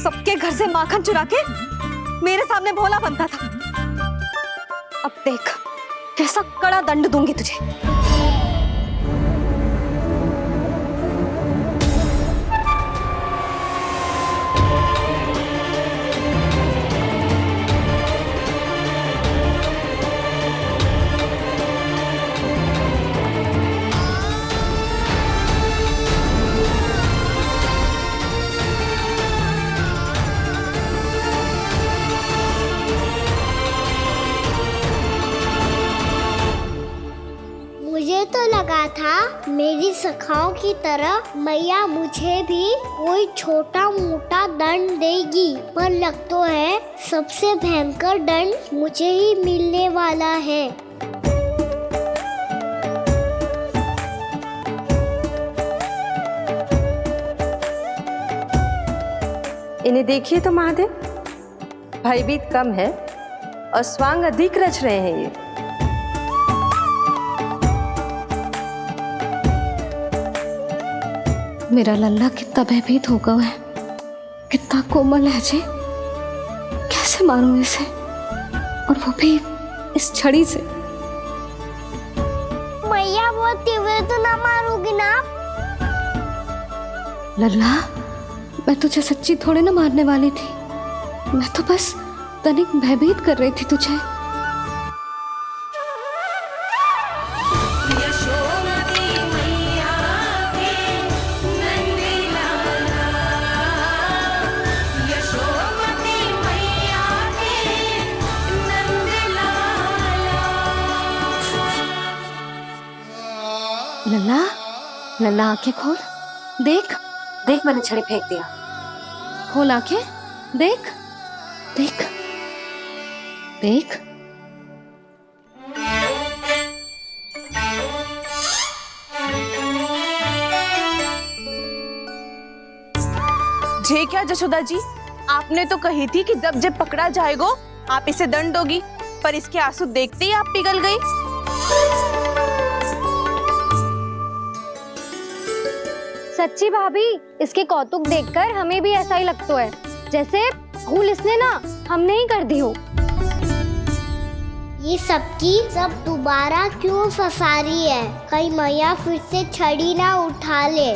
सबके घर से माखन चुरा के मेरे सामने भोला बनता था। अब देख कैसा कड़ा दंड दूंगी तुझे। मुझे तो लगा था मेरी सखाओं की तरह मैया मुझे भी कोई छोटा मोटा दंड देगी, पर लग तो है सबसे भयंकर दंड मुझे ही मिलने वाला है। इन्हें देखिए तो महादेव, भयभीत कम है और स्वांग अधिक रच रहे हैं ये। मेरा लल्ला कितना भयभीत होगा है, कितना कोमल है जी। कैसे मारूं इसे, और वो भी इस छड़ी से। मैया बहुत तीव्र तो ना मारोगी ना? लल्ला, मैं तुझे सच्ची थोड़े ना मारने वाली थी, मैं तो बस तनिक भयभीत कर रही थी तुझे। लल्ला, लल्ला आंखें खोल, देख देख मैंने छड़ी फेंक दिया। खोल आंखें, देख देख देख। जे क्या जशोदा जी, आपने तो कही थी कि जब जब पकड़ा जाएगा आप इसे दंड दोगी, पर इसके आंसू देखते ही आप पिघल गई। सच्ची भाभी, इसके कौतुक देखकर हमें भी ऐसा ही लगता है, जैसे भूल इसने ना हमने ही कर दी हो। ये सबकी सब दोबारा क्यों फंसा रही है? कहीं मैया फिर से छड़ी ना उठा ले।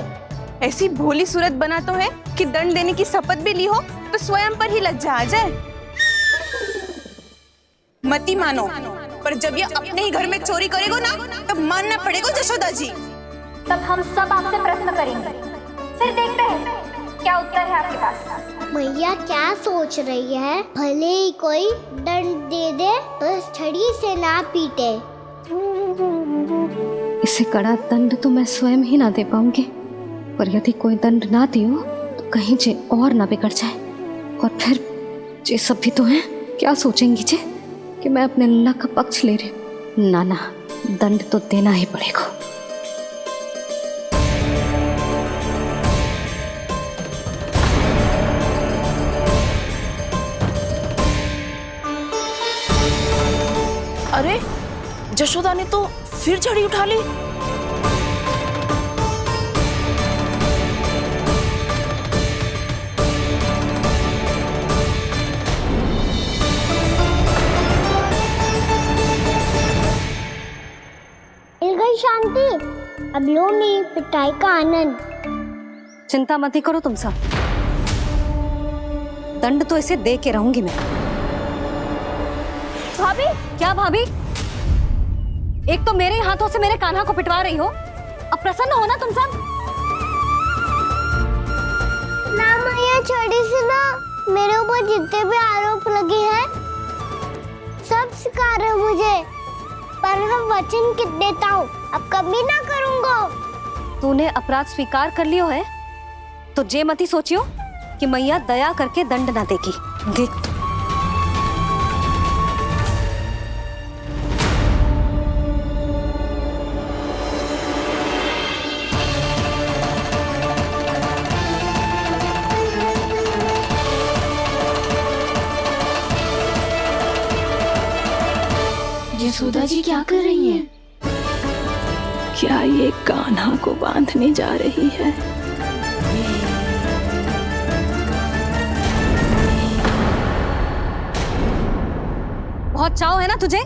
ऐसी भोली सूरत बना तो है कि दंड देने की शपथ भी ली हो तो स्वयं पर ही लज्जा आ जाए। मती मानो, पर जब ये अपने ही घर में चोरी करेगा ना, तब मानना पड़ेगा जशोदा जी। तब हम सब आपसे प्रश्न करेंगे, फिर देखते हैं क्या उत्तर है आपके पास। मैया क्या सोच रही है? भले ही कोई दंड दे दे तो छड़ी से ना पीटे। इसे कड़ा दंड तो मैं स्वयं ही ना दे पाऊंगी, पर यदि कोई दंड ना दियो तो कहीं जे और ना बिगड़ जाए, और फिर जे सब भी तो हैं, क्या सोचेंगी जे कि मैं अपने लल्ला का पक्ष ले रही हूँ। ना ना, दंड तो देना ही पड़ेगा। अरे जशोदा ने तो फिर छड़ी उठा ली। मिल गई शांति, अब लो नहीं पिटाई का आनंद। चिंता मत ही करो तुम सब, दंड तो इसे दे के रहूंगी मैं। भाभी, क्या भाभी? एक तो मेरे हाथों से मेरे कान्हा को पिटवा रही हो, अब प्रसन्न हो ना तुम सब? ना मैया, छड़ी से ना मेरे ऊपर जितने भी आरोप लगे हैं सब स्वीकार है मुझे, पर हम वचन कित देता हूँ, अब कभी ना करूँगा। तूने अपराध स्वीकार कर लियो है तो जे मती सोचियो कि मैया दया करके दंड ना देगी। देख यशोदा जी क्या कर रही हैं? क्या ये कान्हा को बांधने जा रही है? बहुत चाव है ना तुझे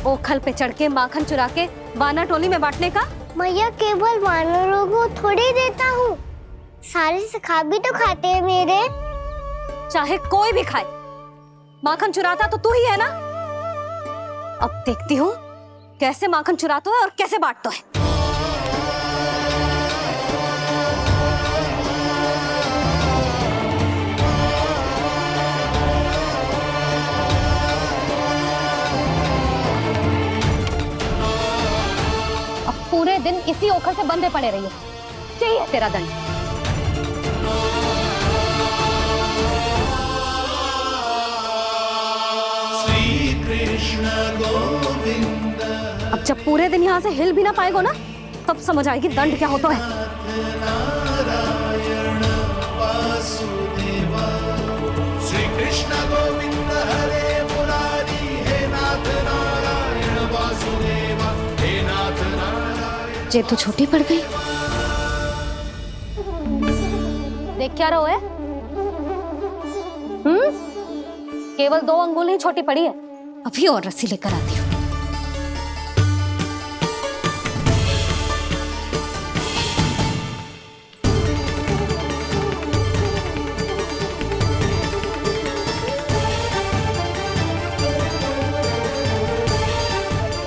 ओखल पे चढ़ के माखन चुरा के वानर टोली में बांटने का। मैया केवल वानरों को थोड़ी देता हूँ, सारे सखा भी तो खाते हैं मेरे। चाहे कोई भी खाए, माखन चुराता तो तू ही है ना। अब देखती हूँ कैसे माखन चुराता है और कैसे बांटता है। अब पूरे दिन इसी ओखल से बंधे पड़े रहिए, चाहिए तेरा दंड। अब जब पूरे दिन यहाँ से हिल भी ना पाएगो ना, तब समझ आएगी दंड क्या होता है। श्री कृष्ण गोविंद हरे मुरारी, हे नाथ नारायण वासुदेव, हे नाथ नारायण। जे तो छोटी पड़ गई। देख क्या रहो है? केवल 2 अंगुल ही छोटी पड़ी है। अभी और रस्सी लेकर आती हूँ।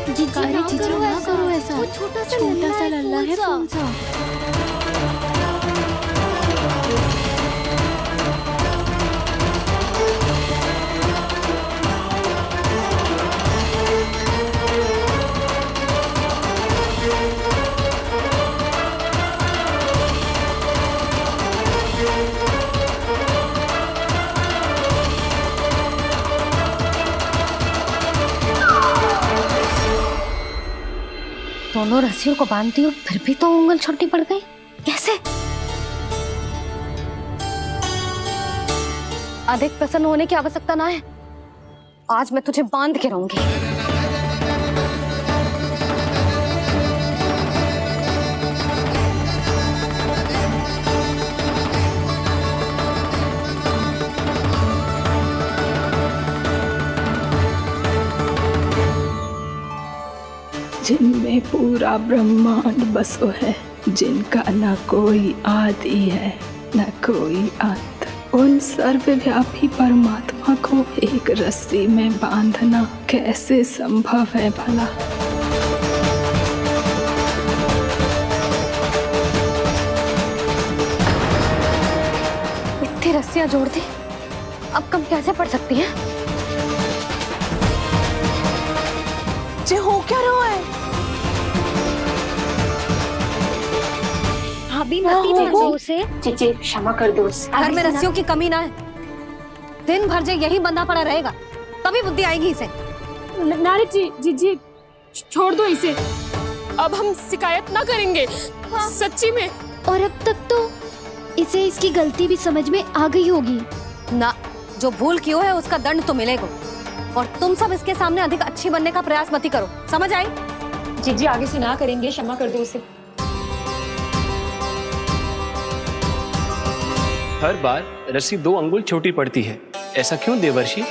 जीजी ना करो ऐसा, छोटा सा लल्ला है कौन सा। दोनों रस्सियों को बांधती हूँ, फिर भी तो उंगल छोटी पड़ गई। कैसे? अधिक प्रसन्न होने की आवश्यकता ना है, आज मैं तुझे बांध के रहूंगी। जिनमें पूरा ब्रह्मांड बसो है, जिनका न कोई आदि है न कोई अंत, उन सर्वव्यापी परमात्मा को एक रस्सी में बांधना कैसे संभव है भला। इतनी रस्सियां जोड़ दी, अब कम कैसे पड़ सकती है? जे हो क्या रहा है? भाभी मत दीजिए उसे। जीजी क्षमा कर दो उसे। घर में रस्सियों की कमी ना है। दिन भर जो यही बंधा पड़ा रहेगा, तभी बुद्धि आएगी इसे। नारी जी छोड़ दो इसे, अब हम शिकायत ना करेंगे। सच्ची में। और अब तक तो इसे इसकी गलती भी समझ में आ गई होगी ना। जो भूल की है उसका दंड तो मिलेगा, और तुम सब इसके सामने अधिक अच्छी बनने का प्रयास मत ही करो, समझ आई? जीजी आगे से ना करेंगे, क्षमा कर दो उसे। हर बार रस्सी 2 अंगुल छोटी पड़ती है, ऐसा क्यों देवर्षि?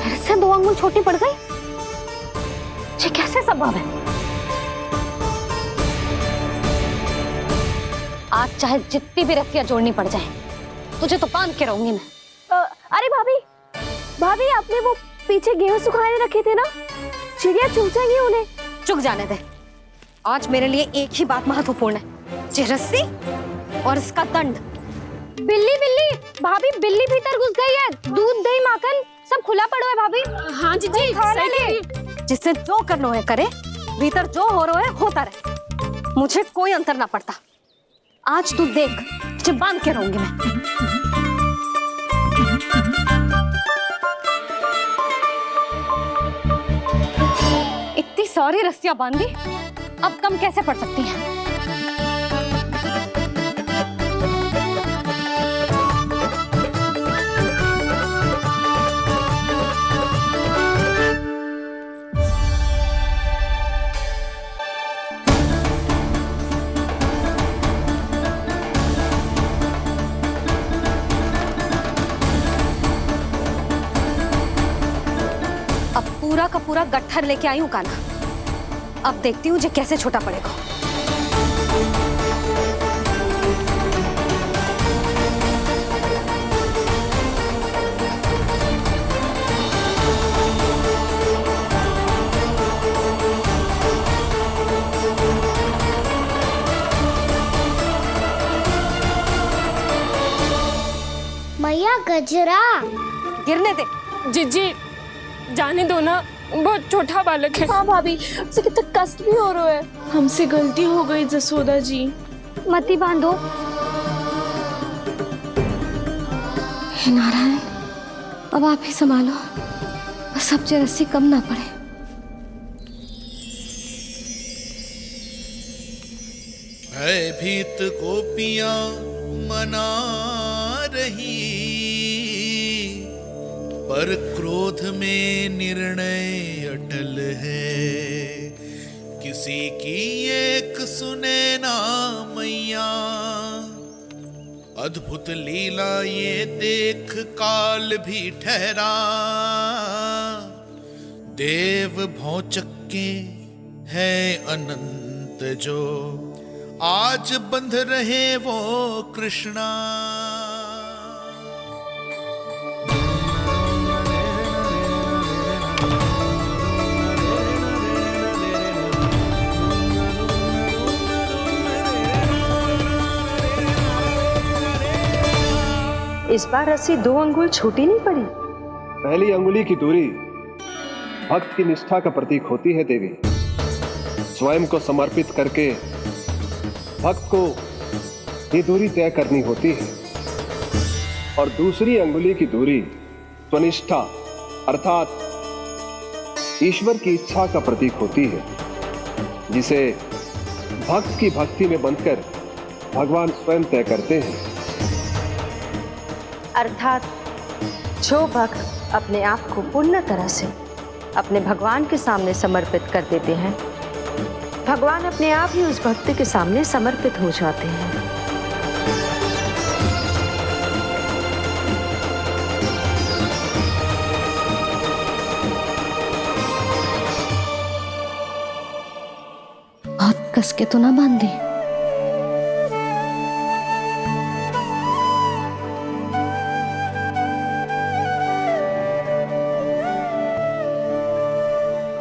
फिर से 2 अंगुल छोटी पड़ गई? ये कैसे संभव है? आज चाहे जितनी भी रस्सियां जोड़नी पड़ जाए, तुझे तो बांध के रहूंगी मैं। अरे भाभी आपने वो पीछे गेहूं सुखाने रखे थे ना, चिड़िया चुग जाएंगी उन्हें। चुक जाने दे। आज मेरे लिए एक ही बात महत्वपूर्ण है, ये रस्सी और इसका दंड। बिल्ली भाभी, बिल्ली भीतर घुस गई है। दूध दही माखन सब खुला पड़ा है भाभी। हाँ जीजी सही कह रही है। जिससे जो करना है करे, भीतर जो हो रहा है होता रहे, मुझे कोई अंतर ना पड़ता। आज तू देख, तुझे बांध के रहूंगी मैं। इतनी सारी रस्सियां बांधी, अब कम कैसे पड़ सकती हैं? का पूरा गट्ठर लेके आई हूँ कान्हा। अब देखती हूँ जे कैसे छोटा पड़ेगा। मैया गजरा गिरने दे। जीजी जाने दो ना, बहुत छोटा बालक है। हाँ भाभी, उसे कितना कष्ट भी हो रहा है। हमसे गलती हो गई जसोदा जी। मती बांधो। हे नारायण, अब आप ही संभालो, बस अब जे रस्सी कम ना पड़े। भयभीत गोपियां मना रही, पर क्रोध में निर्णय अटल है। किसी की एक सुने ना मैया, अद्भुत लीला ये देख काल भी ठहरा। देव भौचक्के है अनंत जो, आज बंध रहे वो कृष्णा। इस बार रस्सी 2 अंगुल छोटी नहीं पड़ी। पहली अंगुली की दूरी भक्त की निष्ठा का प्रतीक होती है देवी। स्वयं को समर्पित करके भक्त को ये दूरी तय करनी होती है, और दूसरी अंगुली की दूरी स्वनिष्ठा अर्थात ईश्वर की इच्छा का प्रतीक होती है, जिसे भक्त की भक्ति में बंधकर भगवान स्वयं तय करते हैं। अर्थात जो भक्त अपने आप को पूर्ण तरह से अपने भगवान के सामने समर्पित कर देते हैं, भगवान अपने आप ही उस भक्त के सामने समर्पित हो जाते हैं। बहुत कस के तो ना बांधी।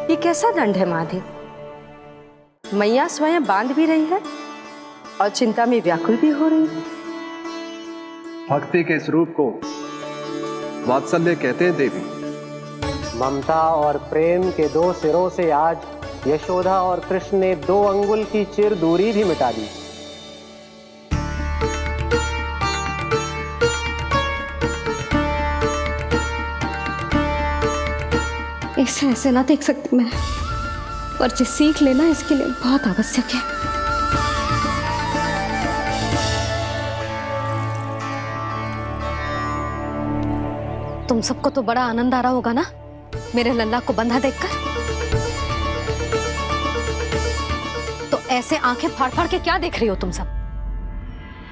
ये कैसा दंड है महादेव? मैया स्वयं बांध भी रही है और चिंता में व्याकुल भी हो रही है। भक्ति के स्वरूप को वात्सल्य कहते हैं देवी। ममता और प्रेम के 2 सिरों से आज यशोदा और कृष्ण ने 2 अंगुल की चिर दूरी भी मिटा दी। इसे ऐसे ना देख सकती मैं, पर जो सीख लेना इसके लिए बहुत आवश्यक है। तुम सबको तो बड़ा आनंद आ रहा होगा ना मेरे लल्ला को बंधा देखकर। तो ऐसे आंखें फाड़ फाड़ के क्या देख रही हो तुम सब?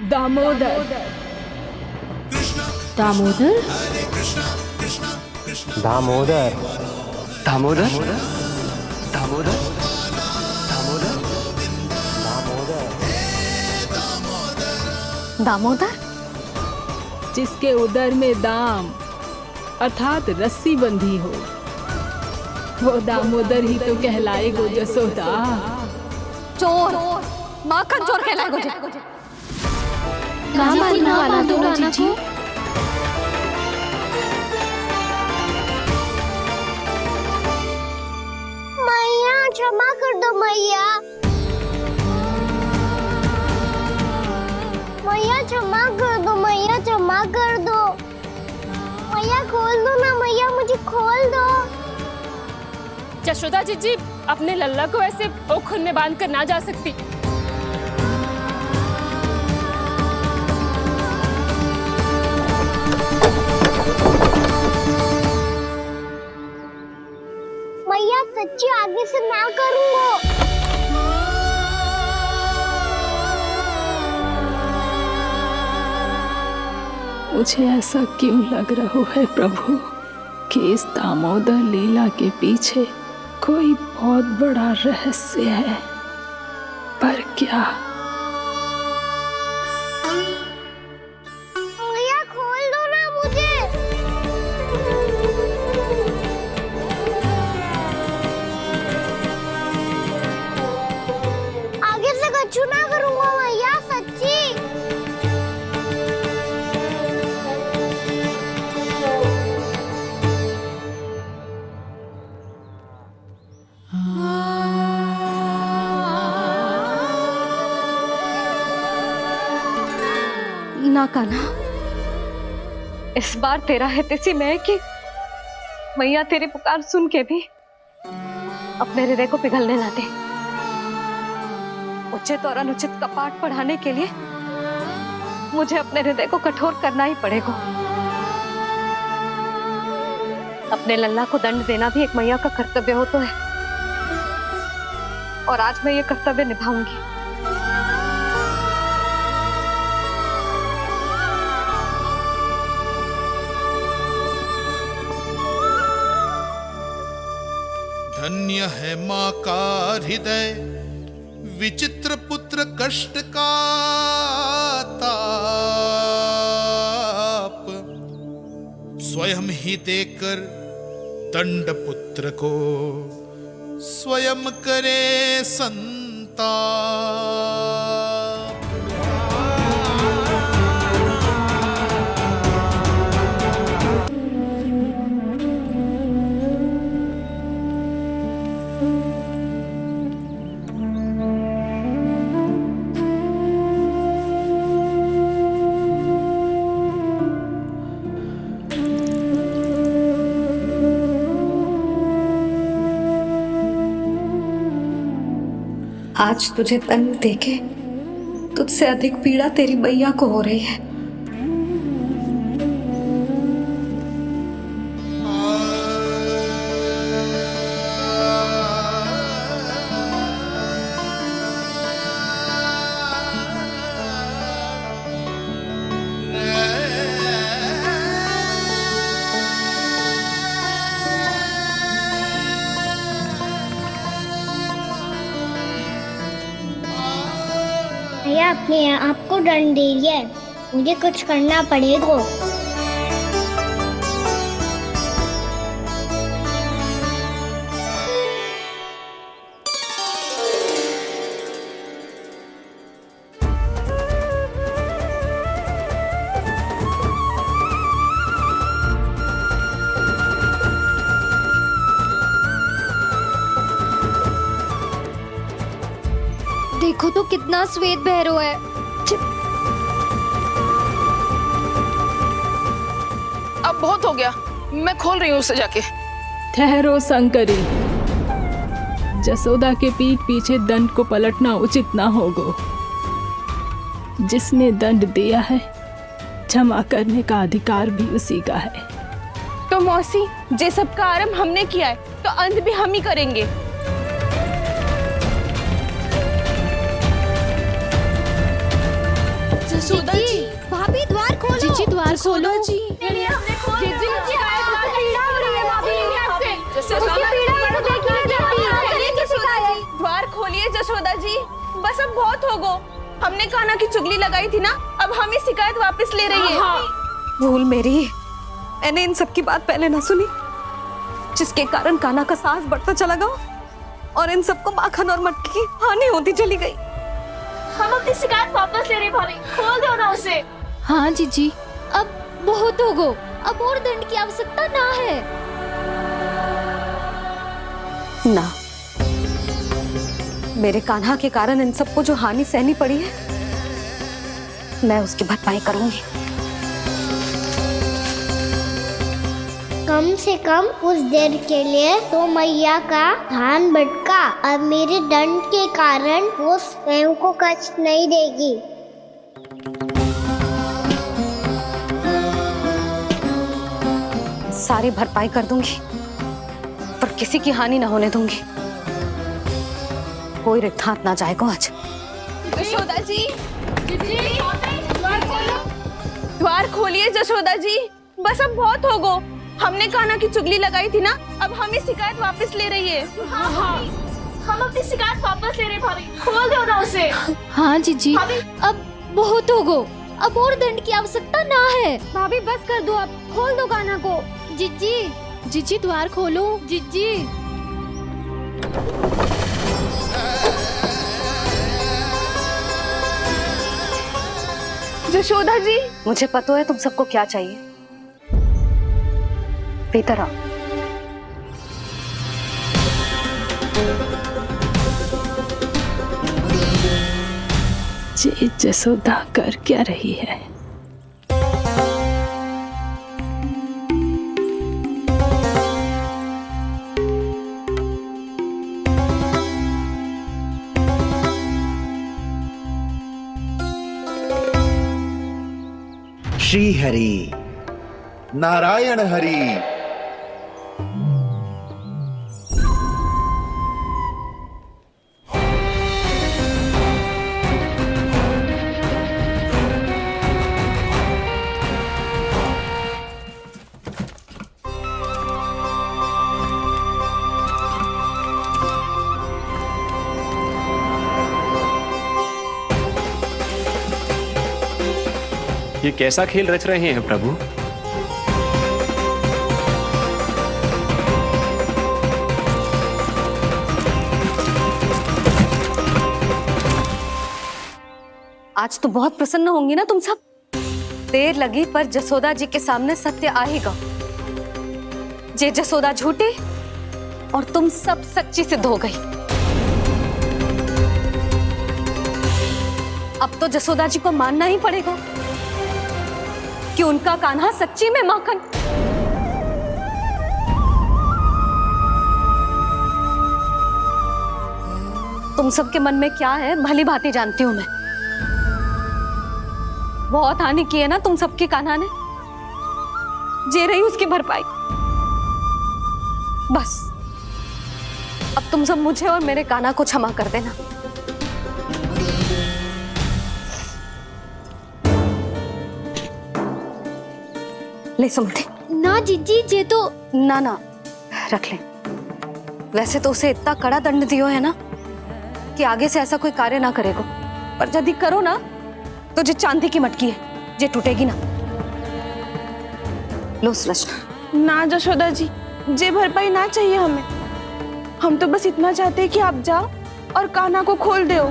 दामोदर। दामोदर? दामोदर। दामोदर दामोदर दामोदर दामोदर, जिसके उदर में दाम अर्थात रस्सी बंधी हो, वो दामोदर ही तो कहलाएगो जसोदा। चोर, माखन चोर कहलाएगो जे। कहाँ मारना वाला दो जीजी? मैया क्षमा कर दो मैया। मैया क्षमा कर दो, मैया क्षमा कर दो। मैया खोल दो ना मैया, मुझे खोल दो। यशोदा जीजी अपने लल्ला को ऐसे ओखुन में बांध कर ना जा सकती। मैया सच्ची आगे से ना करूँगा। मुझे ऐसा क्यों लग रहा है प्रभु कि इस दामोदर लीला के पीछे कोई बहुत बड़ा रहस्य है, पर क्या? मैया खोल दो ना मुझे। आगे से कछु ना करूंगा मैया, सच्ची। ना कान्हा, इस बार तेरा हितैषी मैं कि मैया तेरी पुकार सुन के भी अपने हृदय को पिघलने ना दे। उचित और अनुचित का पाठ पढ़ाने के लिए मुझे अपने हृदय को कठोर करना ही पड़ेगा। अपने लल्ला को दंड देना भी एक मैया का कर्तव्य हो तो है, और आज मैं ये कर्तव्य निभाऊंगी। धन्य है माँ का हृदय, विचित्र पुत्र कष्ट का ताप, स्वयं ही देकर दंड पुत्र को स्वयं करे संताप। आज तुझे दंड देके तुझसे अधिक पीड़ा तेरी मैया को हो रही है। भैया अपने आप को दंड दे रही है, मुझे कुछ करना पड़ेगा। देखो तो कितना श्वेत भैरव है। अब बहुत हो गया, मैं खोल रही हूँ उसे जाके। ठहरो शंकरी, जसोदा के पीठ पीछे दंड को पलटना उचित ना होगा। जिसने दंड दिया है, क्षमा करने का अधिकार भी उसी का है। तो मौसी, जे सब का आरंभ हमने किया है तो अंत भी हम ही करेंगे। जसोदा जी, भाभी द्वार खोलो। जी द्वार खोलो जी। द्वार खोलिए जसोदा जी, बस अब बहुत हो गो। हमने कान्हा की चुगली लगाई थी ना, अब हम ही शिकायत वापस ले रही है। भूल मेरी, मैंने इन सब की बात पहले ना सुनी, जिसके कारण कान्हा का साहस बढ़ता चला गया और इन सबको माखन और मटकी की हानि होती चली गई। हम अपनी शिकायत वापस ले रहे भाभी, खोल दो ना उसे। हाँ जीजी, अब बहुत हो गो, अब और दंड की आवश्यकता ना है। ना, मेरे कान्हा के कारण इन सबको जो हानि सहनी पड़ी है, मैं उसकी भरपाई करूंगी। कम से कम उस देर के लिए तो मैया का ध्यान भटका, अब मेरे दंड के कारण वो स्वयं को कष्ट नहीं देगी। सारी भरपाई कर दूंगी, पर किसी की हानि ना होने दूंगी। कोई रिक्त हाथ ना जाएगा आज। जसोदा जी, द्वार खोलिए जसोदा जी, बस अब बहुत हो गो। हमने कान्हा की चुगली लगाई थी ना, अब हम ही शिकायत वापस ले रही है। हाँ, हम अपनी शिकायत वापस ले रहे भाभी, खोल दो ना उसे। हाँ जीजी, अब बहुत हो गो, अब और दंड की आवश्यकता ना है। भाभी बस कर दो, अब खोल दो कान्हा को। जीजी, जीजी द्वार खोलो। जीजी, यशोदा जी, मुझे पता है तुम सबको क्या चाहिए। भीतर आओ। जी जसोदा कर क्या रही है? श्री हरि नारायण हरि। ये कैसा खेल रच रहे हैं प्रभु? आज तो बहुत प्रसन्न होंगी ना तुम सब। देर लगी पर जसोदा जी के सामने सत्य आएगा। जे जसोदा झूठी और तुम सब सच्ची सिद्ध हो गई। अब तो जसोदा जी को मानना ही पड़ेगा कि उनका कान्हा सच्ची में माखन। तुम सबके मन में क्या है भली भांति जानती हूं मैं। बहुत हानि की है ना तुम सबके कान्हा ने, जे रही उसकी भरपाई। बस अब तुम सब मुझे और मेरे कान्हा को क्षमा कर देना। ले सुमति। ना जीजी, जे तो ना ना रख ले। वैसे तो उसे इतना कड़ा दंड दियो है ना कि आगे से ऐसा कोई कार्य ना करेगा, पर यदि करो ना तो जे चांदी की मटकी है जे टूटेगी ना। लो सुलक्षणा। ना जशोदा जी, जे भरपाई ना चाहिए हमें। हम तो बस इतना चाहते हैं कि आप जाओ और कान्हा को खोल दो।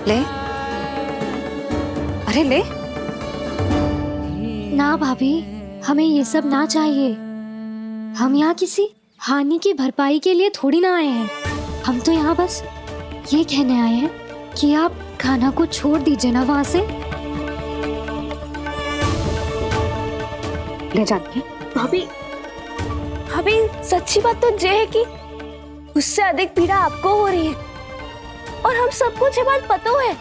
ले, अरे ले। ना भाभी, हमें ये सब ना चाहिए। हम यहाँ किसी हानि की भरपाई के लिए थोड़ी ना आए हैं। हम तो यहाँ बस ये कहने आए हैं कि आप खाना को छोड़ दीजिए ना वहां से। ले जानिए। भाभी, भाभी सच्ची बात तो ये है कि उससे अधिक पीड़ा आपको हो रही है और हम सबको ये बात पता है।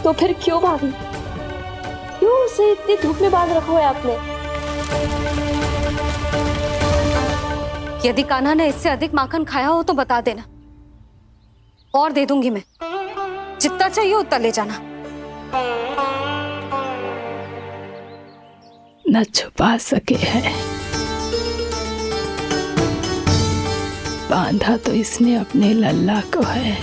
तो फिर क्यों भाभी, क्यों उसे इतनी धूप में बांध रखा है आपने? यदि कान्हा ने इससे अधिक माखन खाया हो तो बता देना, और दे दूंगी मैं। जितना चाहिए उतना ले जाना। न छुपा सके हैं। बांधा तो इसने अपने लल्ला को है,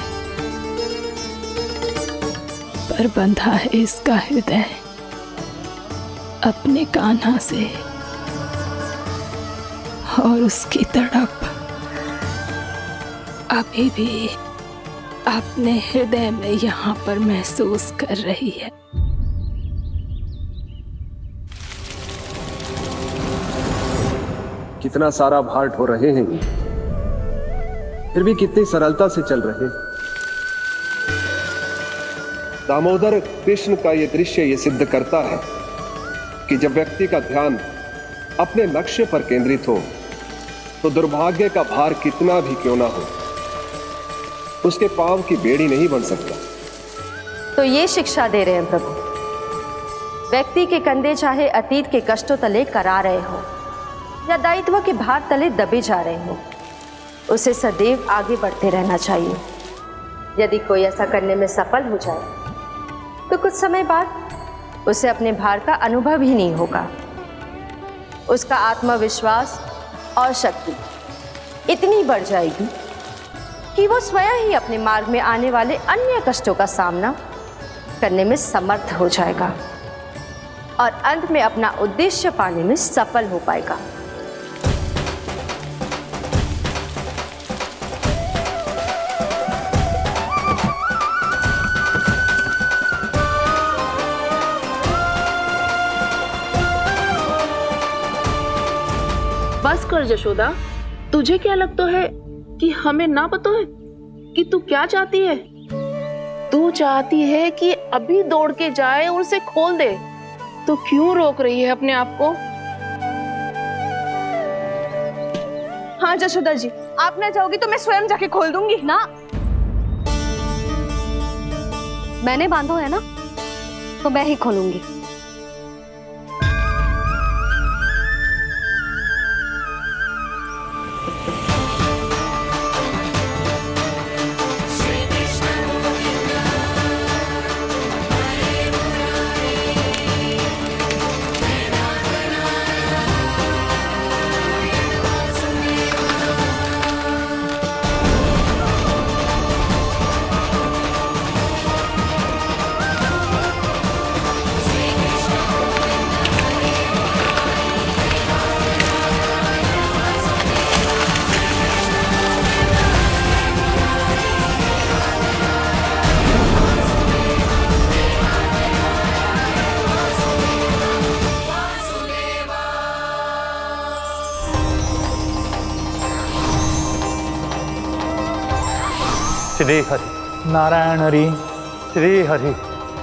पर बंधा है इसका हृदय अपने कान्हा से, और उसकी तड़प अभी भी अपने हृदय में यहाँ पर महसूस कर रही है। कितना सारा भार ढो रहे हैं, फिर भी कितनी सरलता से चल रहे हैं। दामोदर कृष्ण का यह दृश्य ये सिद्ध करता है कि जब व्यक्ति का ध्यान अपने लक्ष्य पर केंद्रित हो तो दुर्भाग्य का भार कितना भी क्यों ना हो, उसके पांव की बेड़ी नहीं बन सकता। तो ये शिक्षा दे रहे हैं प्रभु, व्यक्ति के कंधे चाहे अतीत के कष्टों तले करा रहे हो या दायित्व के भार तले दबे जा रहे हो, उसे सदैव आगे बढ़ते रहना चाहिए। यदि कोई ऐसा करने में सफल हो जाए तो कुछ समय बाद उसे अपने भार का अनुभव ही नहीं होगा। उसका आत्मविश्वास और शक्ति इतनी बढ़ जाएगी कि वो स्वयं ही अपने मार्ग में आने वाले अन्य कष्टों का सामना करने में समर्थ हो जाएगा और अंत में अपना उद्देश्य पाने में सफल हो पाएगा। बस कर यशोदा, तुझे क्या लगता है कि हमें ना पता है कि तू क्या चाहती है? तू चाहती है कि अभी दौड़ के जाए और उसे खोल दे, तो क्यों रोक रही है अपने आप को? हाँ यशोदा जी, आप ना जाओगी तो मैं स्वयं जाके खोल दूंगी। ना, मैंने बांधो है ना, तो मैं ही खोलूंगी। श्री हरि नारायण हरि, श्री हरि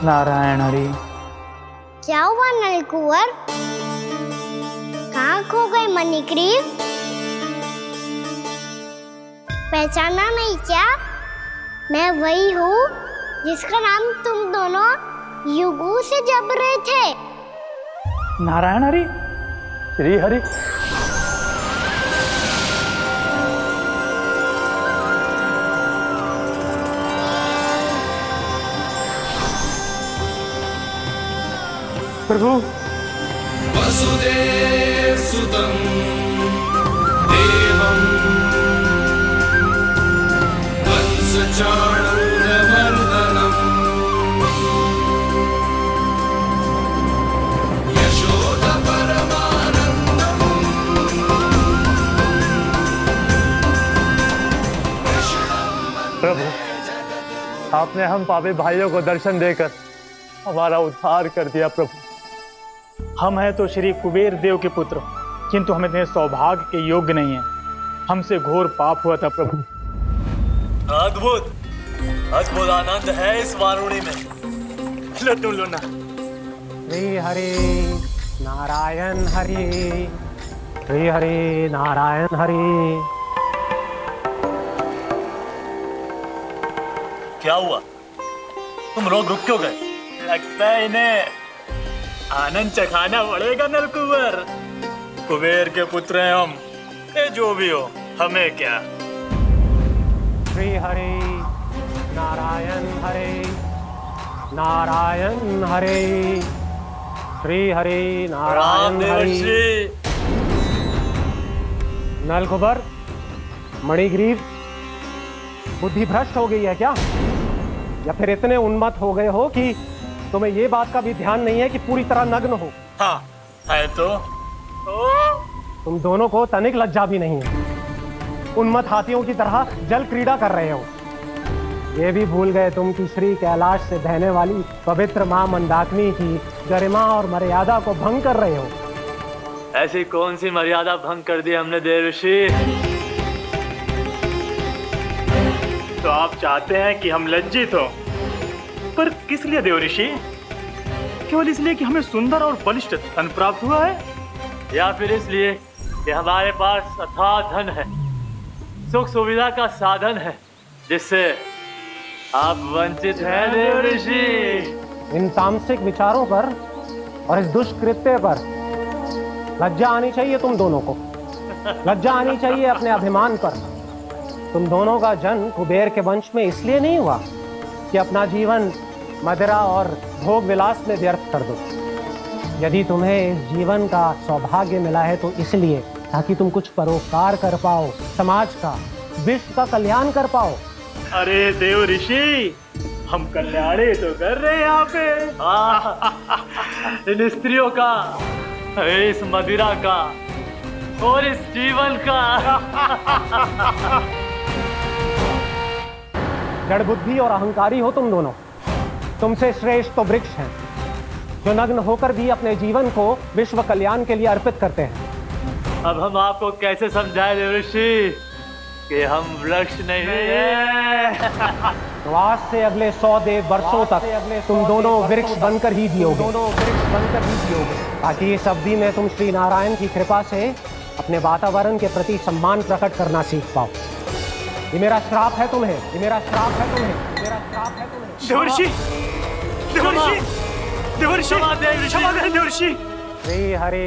नारायण हरि। क्या हुआ नलकुंवर? कहाँ खो गए मणिग्रीव? पहचाना नहीं क्या? मैं वही हूँ जिसका नाम तुम दोनों युगों से जप रहे थे। नारायण हरि, श्री हरि। प्रभु, वसुदेव सुतं देवं वंशचाणूरमर्दनम् यशोदा परमानन्दम्। प्रभु, आपने हम पापी भाइयों को दर्शन देकर हमारा उद्धार कर दिया। प्रभु, हम हैं तो श्री कुबेर देव के पुत्र, किंतु हम इतने सौभाग्य के योग्य नहीं हैं। हमसे घोर पाप हुआ था प्रभु। अद्भुत अद्भुत आनंद है इस वारुणी में। लो तुम लो ना। श्री हरि नारायण हरि, श्री हरि नारायण हरि। क्या हुआ? तुम लोग रुक क्यों गए? लगता है इन्हें आनंद चखाना पड़ेगा नलकुंवर। कुबेर के पुत्र हैं हम, ये जो भी हो हमें क्या। श्री हरि नारायण हरि, नारायण हरि, श्री हरि नारायण हरि। नलकुबर, मणिग्रीव, बुद्धि भ्रष्ट हो गई है क्या? या फिर इतने उन्मत्त हो गए हो कि तुम्हें ये बात का भी ध्यान नहीं है कि पूरी तरह नग्न हो? हाँ है तो। तुम दोनों को तनिक लज्जा भी नहीं है। उन्मत्त हाथियों की तरह जल क्रीड़ा कर रहे हो। ये भी भूल गए तुम कि श्री कैलाश से बहने वाली पवित्र मां मंदाकिनी की गरिमा और मर्यादा को भंग कर रहे हो। ऐसी कौन सी मर्यादा भंग कर दी हमने देवर्षि? तो आप चाहते हैं कि हम लज्जित हो, पर किस लिए देवऋषि? केवल इसलिए कि हमें सुंदर और बलिष्ठ धन प्राप्त हुआ है, या फिर इसलिए कि हमारे पास अथाह धन है, सुख सुविधा का साधन है, जिससे आप वंचित हैं देवर्षि? इन तामसिक विचारों पर और इस दुष्कृत्य पर लज्जा आनी चाहिए तुम दोनों को। लज्जा आनी चाहिए अपने अभिमान पर। तुम दोनों का जन्म कुबेर के वंश में इसलिए नहीं हुआ कि अपना जीवन मदिरा और भोग विलास में व्यर्थ कर दो। यदि तुम्हें इस जीवन का सौभाग्य मिला है तो इसलिए ताकि तुम कुछ परोपकार कर पाओ, समाज का, विश्व का कल्याण कर पाओ। अरे देव ऋषि, हम कल्याणी तो कर रहे हैं यहाँ पे। इन स्त्रियों का, इस मदिरा का और इस जीवन का। जड़ बुद्धि और अहंकारी हो तुम दोनों। तुमसे श्रेष्ठ तो वृक्ष हैं, जो नग्न होकर भी अपने जीवन को विश्व कल्याण के लिए अर्पित करते हैं। अब हम आपको कैसे समझाएं देव ऋषि कि हम वृक्ष नहीं हैं। तो आज से अगले 100 वर्षों तक तुम दोनों वृक्ष बनकर ही जियोगे, ताकि इस अवधि में तुम श्री नारायण की कृपा से अपने वातावरण के प्रति सम्मान प्रकट करना सीख पाओ। ये मेरा श्राप है तुम्हें, ये मेरा श्राप है तुम्हें, मेरा श्राप है तुम्हें। देवर्षि, देवर्षि, देवर्षि, देवर्षि। श्री हरि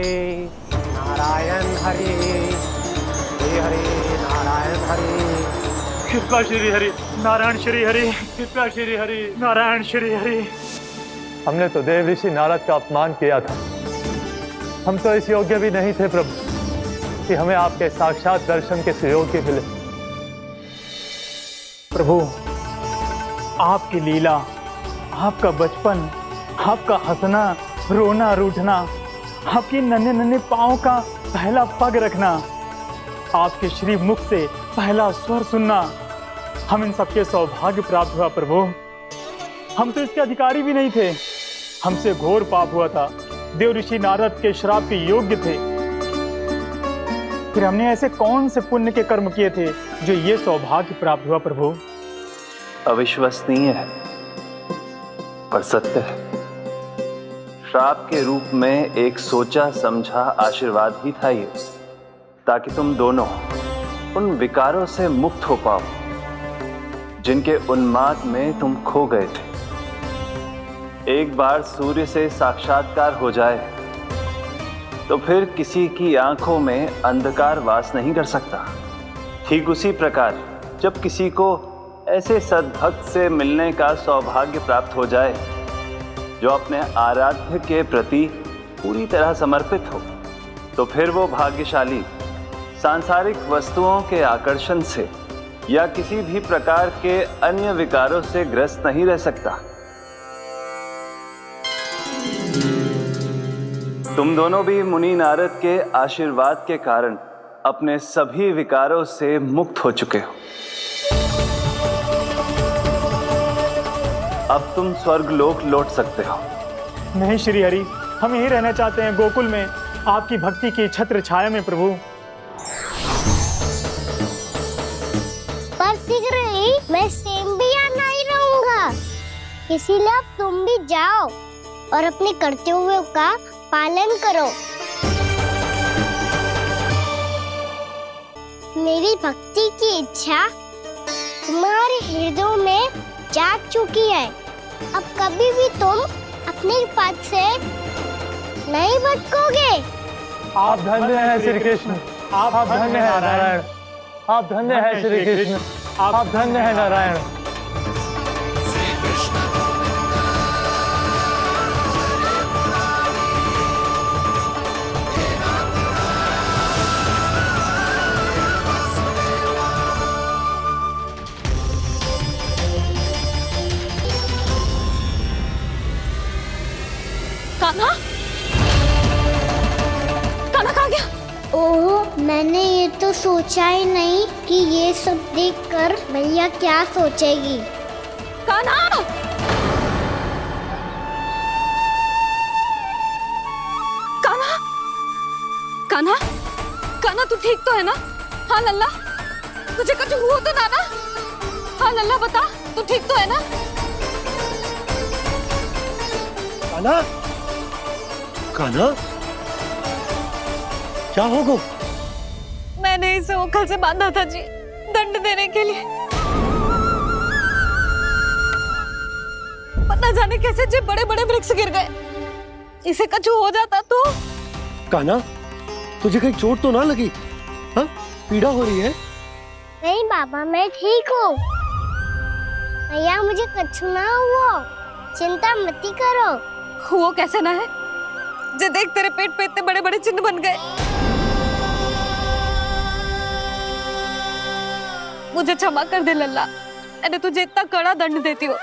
नारायण हरि, श्री हरि नारायण हरि। कृपा श्री हरि नारायण श्री हरि, कृपा श्री हरि नारायण श्री हरि। हमने तो देव ऋषि नारद का अपमान किया था। हम तो इस योग्य भी नहीं थे प्रभु कि हमें आपके साक्षात दर्शन के सुयोग्य मिले। प्रभु, आपकी लीला, आपका बचपन, आपका हंसना, रोना, रूठना, आपकी नन्हे नन्हे पाँव का पहला पग रखना, आपके श्री मुख से पहला स्वर सुनना, हम इन सबके सौभाग्य प्राप्त हुआ प्रभु। हम तो इसके अधिकारी भी नहीं थे। हमसे घोर पाप हुआ था, देव ऋषि नारद के श्राप के योग्य थे। फिर हमने ऐसे कौन से पुण्य के कर्म किए थे जो ये सौभाग्य प्राप्त हुआ प्रभु? अविश्वसनीय है पर सत्य है। श्राप के रूप में एक सोचा समझा आशीर्वाद ही था ये, ताकि तुम दोनों उन विकारों से मुक्त हो पाओ जिनके उन्माद में तुम खो गए थे। एक बार सूर्य से साक्षात्कार हो जाए तो फिर किसी की आंखों में अंधकार वास नहीं कर सकता। ठीक उसी प्रकार जब किसी को ऐसे सद्भक्त से मिलने का सौभाग्य प्राप्त हो जाए जो अपने आराध्य के प्रति पूरी तरह समर्पित हो, तो फिर वो भाग्यशाली सांसारिक वस्तुओं के आकर्षण से या किसी भी प्रकार के अन्य विकारों से ग्रस्त नहीं रह सकता। तुम दोनों भी मुनि नारद के आशीर्वाद के कारण अपने सभी विकारों से मुक्त हो चुके हो। अब तुम स्वर्गलोक लौट सकते हो। नहीं श्री हरि, हम यहीं रहना चाहते हैं, गोकुल में, आपकी भक्ति की छत्र छाया में प्रभु। पर शीघ्र ही मैं सेम्बिया नहीं रहूंगा, इसीलिए अब तुम भी जाओ और अपने कर्तव्यों का पालन करो। मेरी भक्ति की इच्छा तुम्हारे हृदय में जाग चुकी है। अब कभी भी तुम अपने पद से नहीं भटकोगे। आप धन्य हैं श्री कृष्ण, आप धन्य हैं नारायण, आप धन्य हैं श्री कृष्ण, आप धन्य हैं नारायण। कान्हा, कान्हा कहाँ गया? ओह, मैंने ये तो सोचा ही नहीं कि ये सब देखकर भैया क्या सोचेगी। कान्हा! कान्हा! कान्हा! कान्हा तू ठीक तो है ना? हाँ लल्ला, तुझे कुछ हुआ तो ना? हाँ लल्ला बता, तू ठीक तो है ना? कान्हा, कान्हा, क्या होगा? मैंने इसे ओखल से बांधा था जी, दंड देने के लिए। पता जाने कैसे जो बड़े बड़े वृक्ष गिर गए। इसे कुछ हो जाता तो? कान्हा, तुझे कहीं चोट तो ना लगी? हाँ, पीड़ा हो रही है? नहीं बाबा, मैं ठीक हूँ। भैया मुझे कुछ ना हुआ, चिंता मत करो। वो कैसे ना है, जे देख तेरे पेट पे इतने बड़े बड़े चिन्ह बन गए। मुझे क्षमा कर दे लल्ला, मैंने तुझे इतना कड़ा दंड देती हूँ।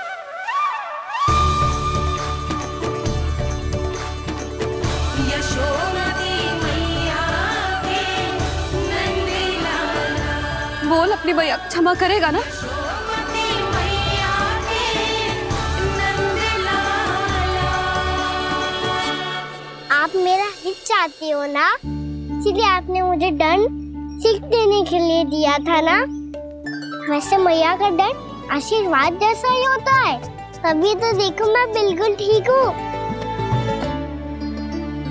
बोल अपनी भैया क्षमा करेगा ना? आप मेरा हित चाहते हो ना, इसलिए आपने मुझे दंड सीख देने के लिए दिया था ना। वैसे मैया का दंड आशीर्वाद जैसा ही होता है, तभी तो देखो मैं बिल्कुल ठीक हूँ।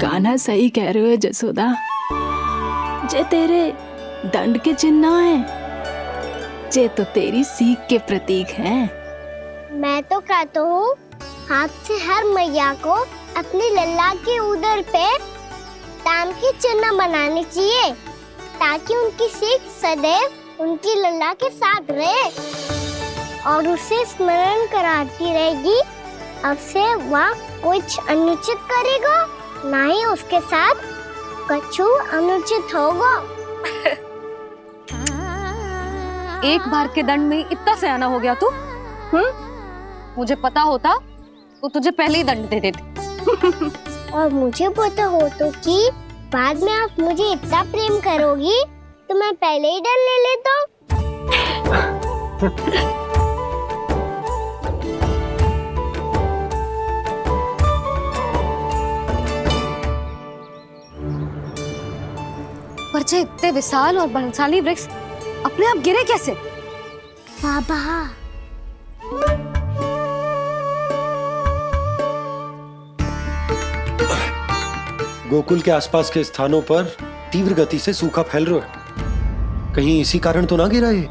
कान्हा सही कह रहे हो जसोदा, जे तेरे दंड के चिन्ह है, जे तो तेरी सीख के प्रतीक हैं। मैं तो कहता हूँ हाथ से हर मैया को अपनी लल्ला के उदर पे ताम के चिन्ह बनाने चाहिए, ताकि उनकी सीख सदैव उनकी लल्ला के साथ रहे और उसे स्मरण कराती रहेगी। अब से वह कुछ अनुचित करेगा, ना ही उसके साथ कछु अनुचित होगा। एक बार के दंड में इतना सयाना हो गया तू? मुझे पता होता तो तुझे पहले ही दंड दे देती। और मुझे पता हो तो कि बाद में आप मुझे इतना प्रेम करोगी तो मैं पहले ही दंड ले लेता हूँ। पर जे इतने विशाल और बलशाली वृक्ष अपने आप गिरे कैसे? बाबा, गोकुल के आसपास के स्थानों पर तीव्र गति से सूखा फैल रहा है। कहीं इसी कारण तो ना गिरा ये?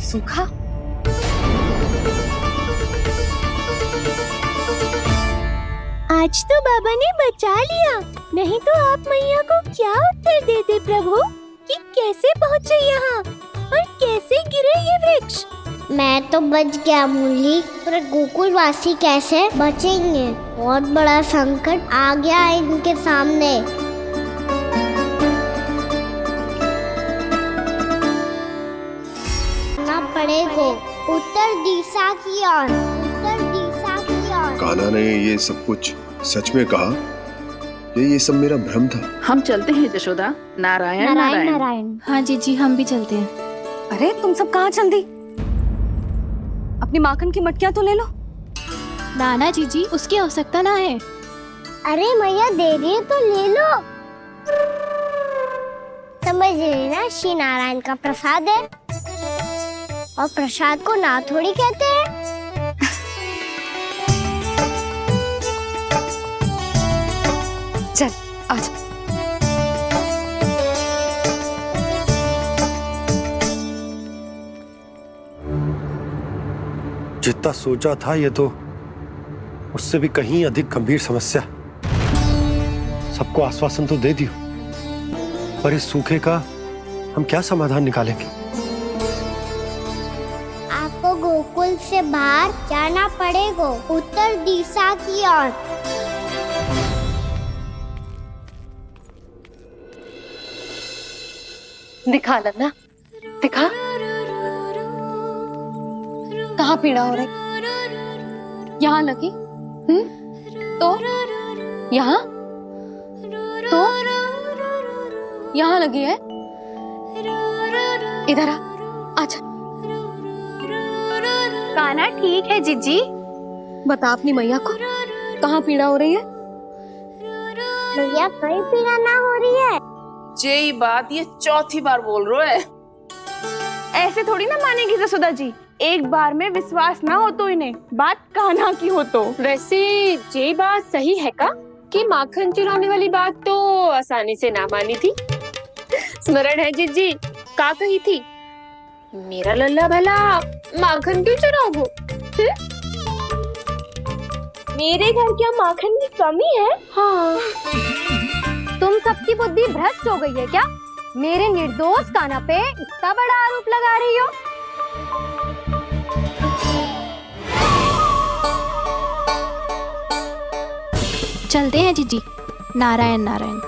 सूखा? आज तो बाबा ने बचा लिया, नहीं तो आप मैया को क्या उत्तर देते प्रभु कि कैसे पहुँचे यहाँ और कैसे गिरे ये वृक्ष? मैं तो बच गया मुरली, पर गोकुल वासी कैसे बचेंगे? बहुत बड़ा संकट आ गया है इनके सामने। ना पड़ेगा उत्तर दिशा की ओर, उत्तर दिशा की ओर। कान्हा ने ये सब कुछ सच में कहा? ये सब मेरा भ्रम था? हम चलते हैं जशोदा। नारायण नारायण नारायण। हाँ जीजी, हम भी चलते हैं। अरे तुम सब कहाँ चल दी? अपनी माखन की मटकियाँ तो ले लो। नाना जीजी, उसकी आवश्यकता ना है। अरे मैया दे रही है तो ले लो। समझ लेना, श्री नारायण का प्रसाद है और प्रसाद को ना थोड़ी कहते हैं। चल आजा। जितना सोचा था ये तो उससे भी कहीं अधिक गंभीर समस्या। सबको आश्वासन तो दे दियो, पर इस सूखे का हम क्या समाधान निकालेंगे? आपको गोकुल से बाहर जाना पड़ेगा, उत्तर दिशा की ओर। दिखा लल्ला, दिखा। कहाँ पीड़ा हो रही? यहाँ लगी? तो यहाँ? तो यहाँ लगी है? इधर आ, आजा। कान्हा ठीक है जीजी। बता अपनी मैया को कहाँ पीड़ा हो रही है? मैया कहीं पीड़ा ना हो रही है। ये बात ये चौथी बार बोल रहे है। ऐसे थोड़ी ना मानेगी जसोदा जी। एक बार में विश्वास ना हो तो इन्हें बात कान्हा की हो तो। वैसे ये बात सही है का कि माखन चुराने वाली बात तो आसानी से ना मानी थी। स्मरण है जीजी का कही थी, मेरा लल्ला भला माखन क्यों चुराओगे? मेरे घर क्या माखन की कमी है? हाँ। तुम सबकी बुद्धि भ्रष्ट हो गई है क्या? मेरे निर्दोष कान्हा पे इतना बड़ा आरोप लगा रही हो? चलते हैं जीजी। नारायण नारायण।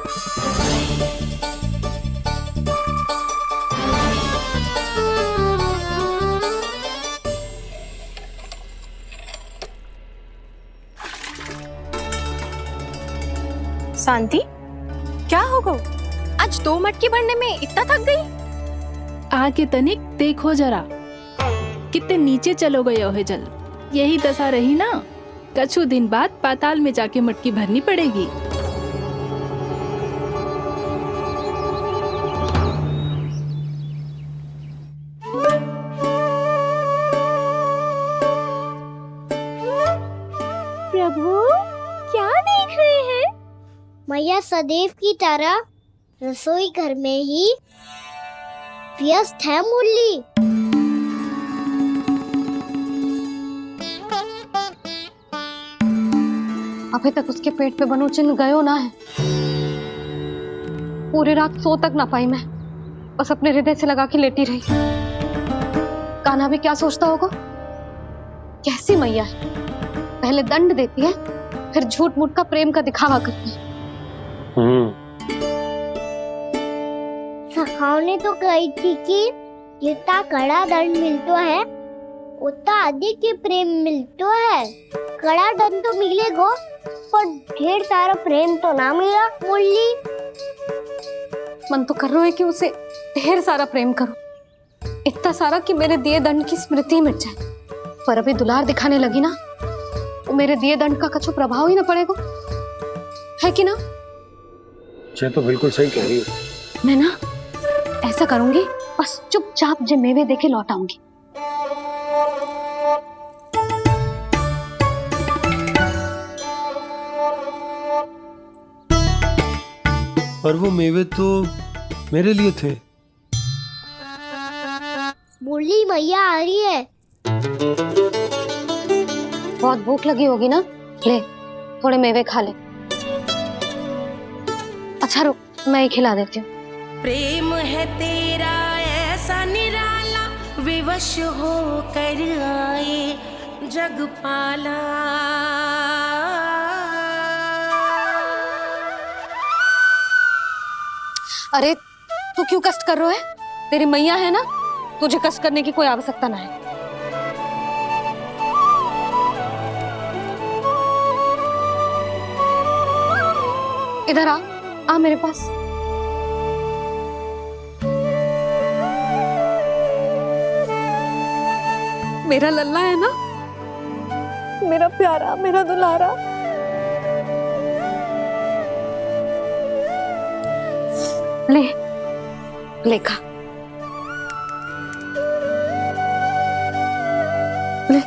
शांति, क्या हो गया? आज 2 मटकी भरने में इतना थक गई? आके तनिक देखो जरा, कितने नीचे चलो गए हो जल। यही दशा रही ना, कछु दिन बाद पाताल में जाके मटकी भरनी पड़ेगी। प्रभु, क्या देख रहे हैं? मैया सदैव की तरह रसोई घर में ही व्यस्त है मुरली। अभी तक उसके पेट पे बनो चिन्ह गयो ना है। पूरी रात सो तक ना पाई मैं, बस अपने हृदय से लगा के लेटी रही। कान्हा भी क्या सोचता होगा, कैसी मैया है, पहले दंड देती है फिर झूठ मूठ का प्रेम का दिखावा करती है। सखाओ ने तो कही थी कि जितना कड़ा दंड मिलता है उतना अधिक ही प्रेम मिलता है। कड़ा दंड तो मिलेगा पर ढेर सारा प्रेम तो ना मिला मुरली। मन तो कर रहा है कि उसे ढेर सारा प्रेम करूं, इतना सारा कि मेरे दिए दंड की स्मृति मिट जाए। पर अभी दुलार दिखाने लगी ना, वो मेरे दिए दंड का कछु प्रभाव ही ना पड़ेगा, है कि ना? ये तो बिल्कुल सही कह रही है। मैं ना ऐसा करूंगी, बस चुपचाप जे मेवे देके लौट आऊंगी। पर वो मेवे तो मेरे लिए थे। मुरली मैया आ रही है। बहुत भूख लगी होगी ना, ले थोड़े मेवे खा ले। अच्छा रुक, मैं ही खिला देती हूँ। प्रेम है तेरा ऐसा निराला, विवश हो कर आए जग पाला। अरे तू क्यों कष्ट कर रहा है? तेरी मैया है ना, तुझे कष्ट करने की कोई आवश्यकता ना है। इधर आ मेरे पास। मेरा लल्ला है ना, मेरा प्यारा, मेरा दुलारा। ले ले खा, ले।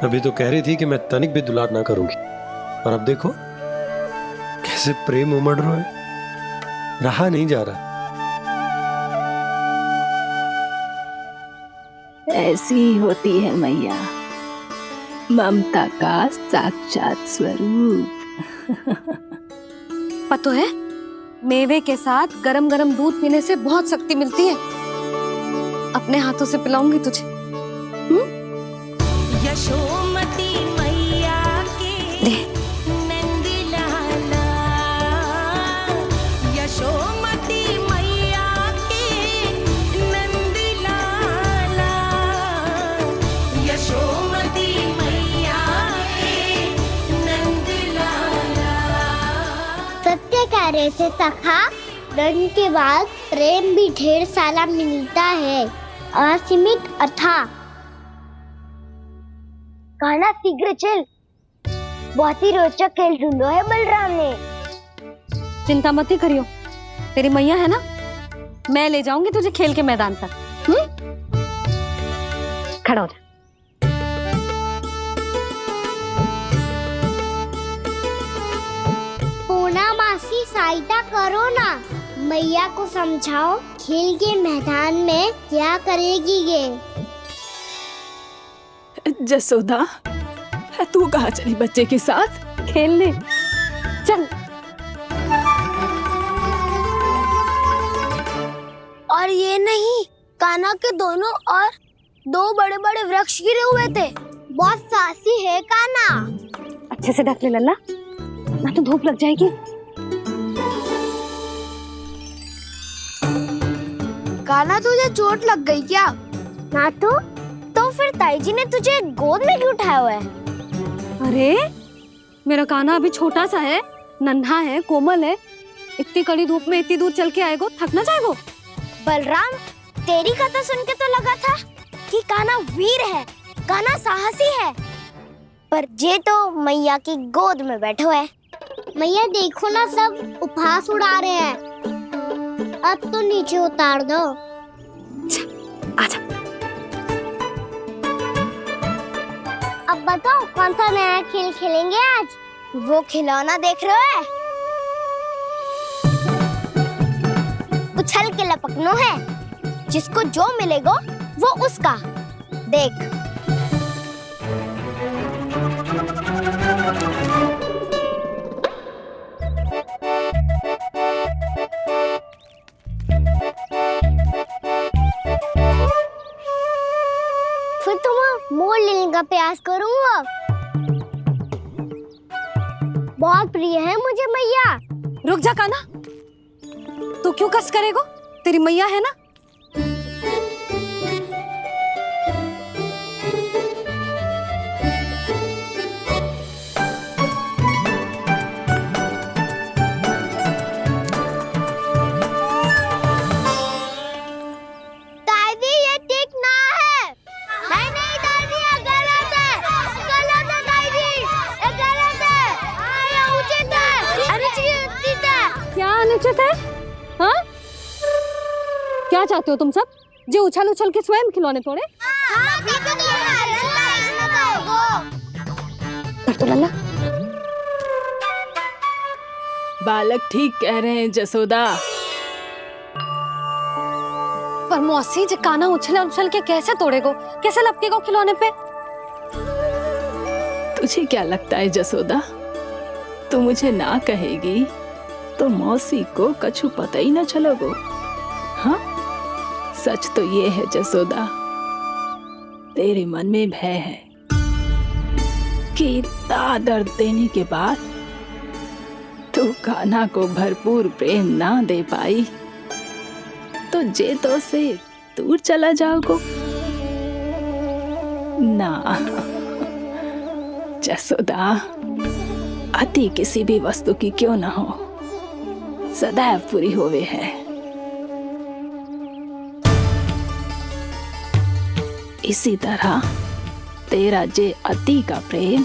अभी तो कह रही थी कि मैं तनिक भी दुलार ना करूंगी, और अब देखो कैसे प्रेम उमड़ रहा है, रहा नहीं जा रहा। ऐसी ही होती है मैया, ममता का साक्षात स्वरूप। पता है, मेवे के साथ गरम गरम दूध पीने से बहुत शक्ति मिलती है। अपने हाथों से पिलाऊंगी तुझे। यशोमती मैया के नंद लाला, यशोमती मैया के नंद लाला, यशोमती मैया के नंद लाला। सत्य कह रहे थे सखा, दंड के बाद प्रेम भी ढेर सारा मिलता है, असीमित अथाह। कान्हा शीघ्र चल, बहुत ही रोचक खेल ढूंढो है बलराम ने। चिंता मत ही करियो, तेरी मैया है ना, मैं ले जाऊंगी तुझे खेल के मैदान पर। खड़ा हो जा। पूना मासी सहायता करो ना, मैया को समझाओ खेल के मैदान में क्या करेगी ये। जसोदा, तू कहाँ चली बच्चे के साथ? खेलने चल। और ये नहीं, कान्हा के दोनों और 2 बड़े बड़े वृक्ष गिरे हुए थे। बहुत साहसी है कान्हा। अच्छे से ढक ले लल्ला, ना तो धूप लग जाएगी। कान्हा तुझे चोट लग गई क्या? ना तो फिर ताई जी ने तुझे गोद में क्यों उठाया हुआ है? अरे मेरा कान्हा अभी छोटा सा है, नन्हा है, कोमल है। इतनी कड़ी धूप में इतनी दूर चल के आएगो, थक ना जाएगो। बलराम, तेरी कथा सुन के तो लगा था कि कान्हा वीर है, कान्हा साहसी है, पर जे तो मैया की गोद में बैठे हुए। मैया देखो ना, सब उपहास उड़ा रहे हैं। अब तो नीचे उतार दो। आजा। अब बताओ कौन सा नया खेल खेलेंगे आज? वो खिलौना देख रहे हो? उछल के लपकनो है, जिसको जो मिलेगा वो उसका। देख। फिर तुम मोड़ लेने का प्रयास करूंगा। बहुत प्रिय है मुझे मैया। रुक जा कान्हा, तू क्यों कष्ट करेगो? तेरी मैया है ना। दादी ये ठीक ना है। नहीं नहीं दादी, ये गलत है। गलत है दादी, ये गलत है। ये उचित है, अनुचित है। क्या अनुचित है? हाँ? क्या चाहते हो तुम सब? जो उछल उछल के स्वयं खिलौने तोड़े? तो लल्ला, बालक ठीक कह रहे हैं जसोदा। पर मौसी जी, कान्हा उछल उछल के कैसे तोड़ेगो, कैसे लपकेगो खिलौने पे? तुझे क्या लगता है जसोदा, तू मुझे ना कहेगी तो मौसी को कछु पता ही न चलोगो। हाँ, सच तो ये है जसोदा, तेरे मन में भय है कि इतना दर्द देने के बाद तू कान्हा को भरपूर प्रेम ना दे पाई तो जे तो से दूर चला जाओगो ना। जसोदा, अति किसी भी वस्तु की क्यों ना हो, सदैव पूरी होवे है। इसी तरह तेरा जे अति का प्रेम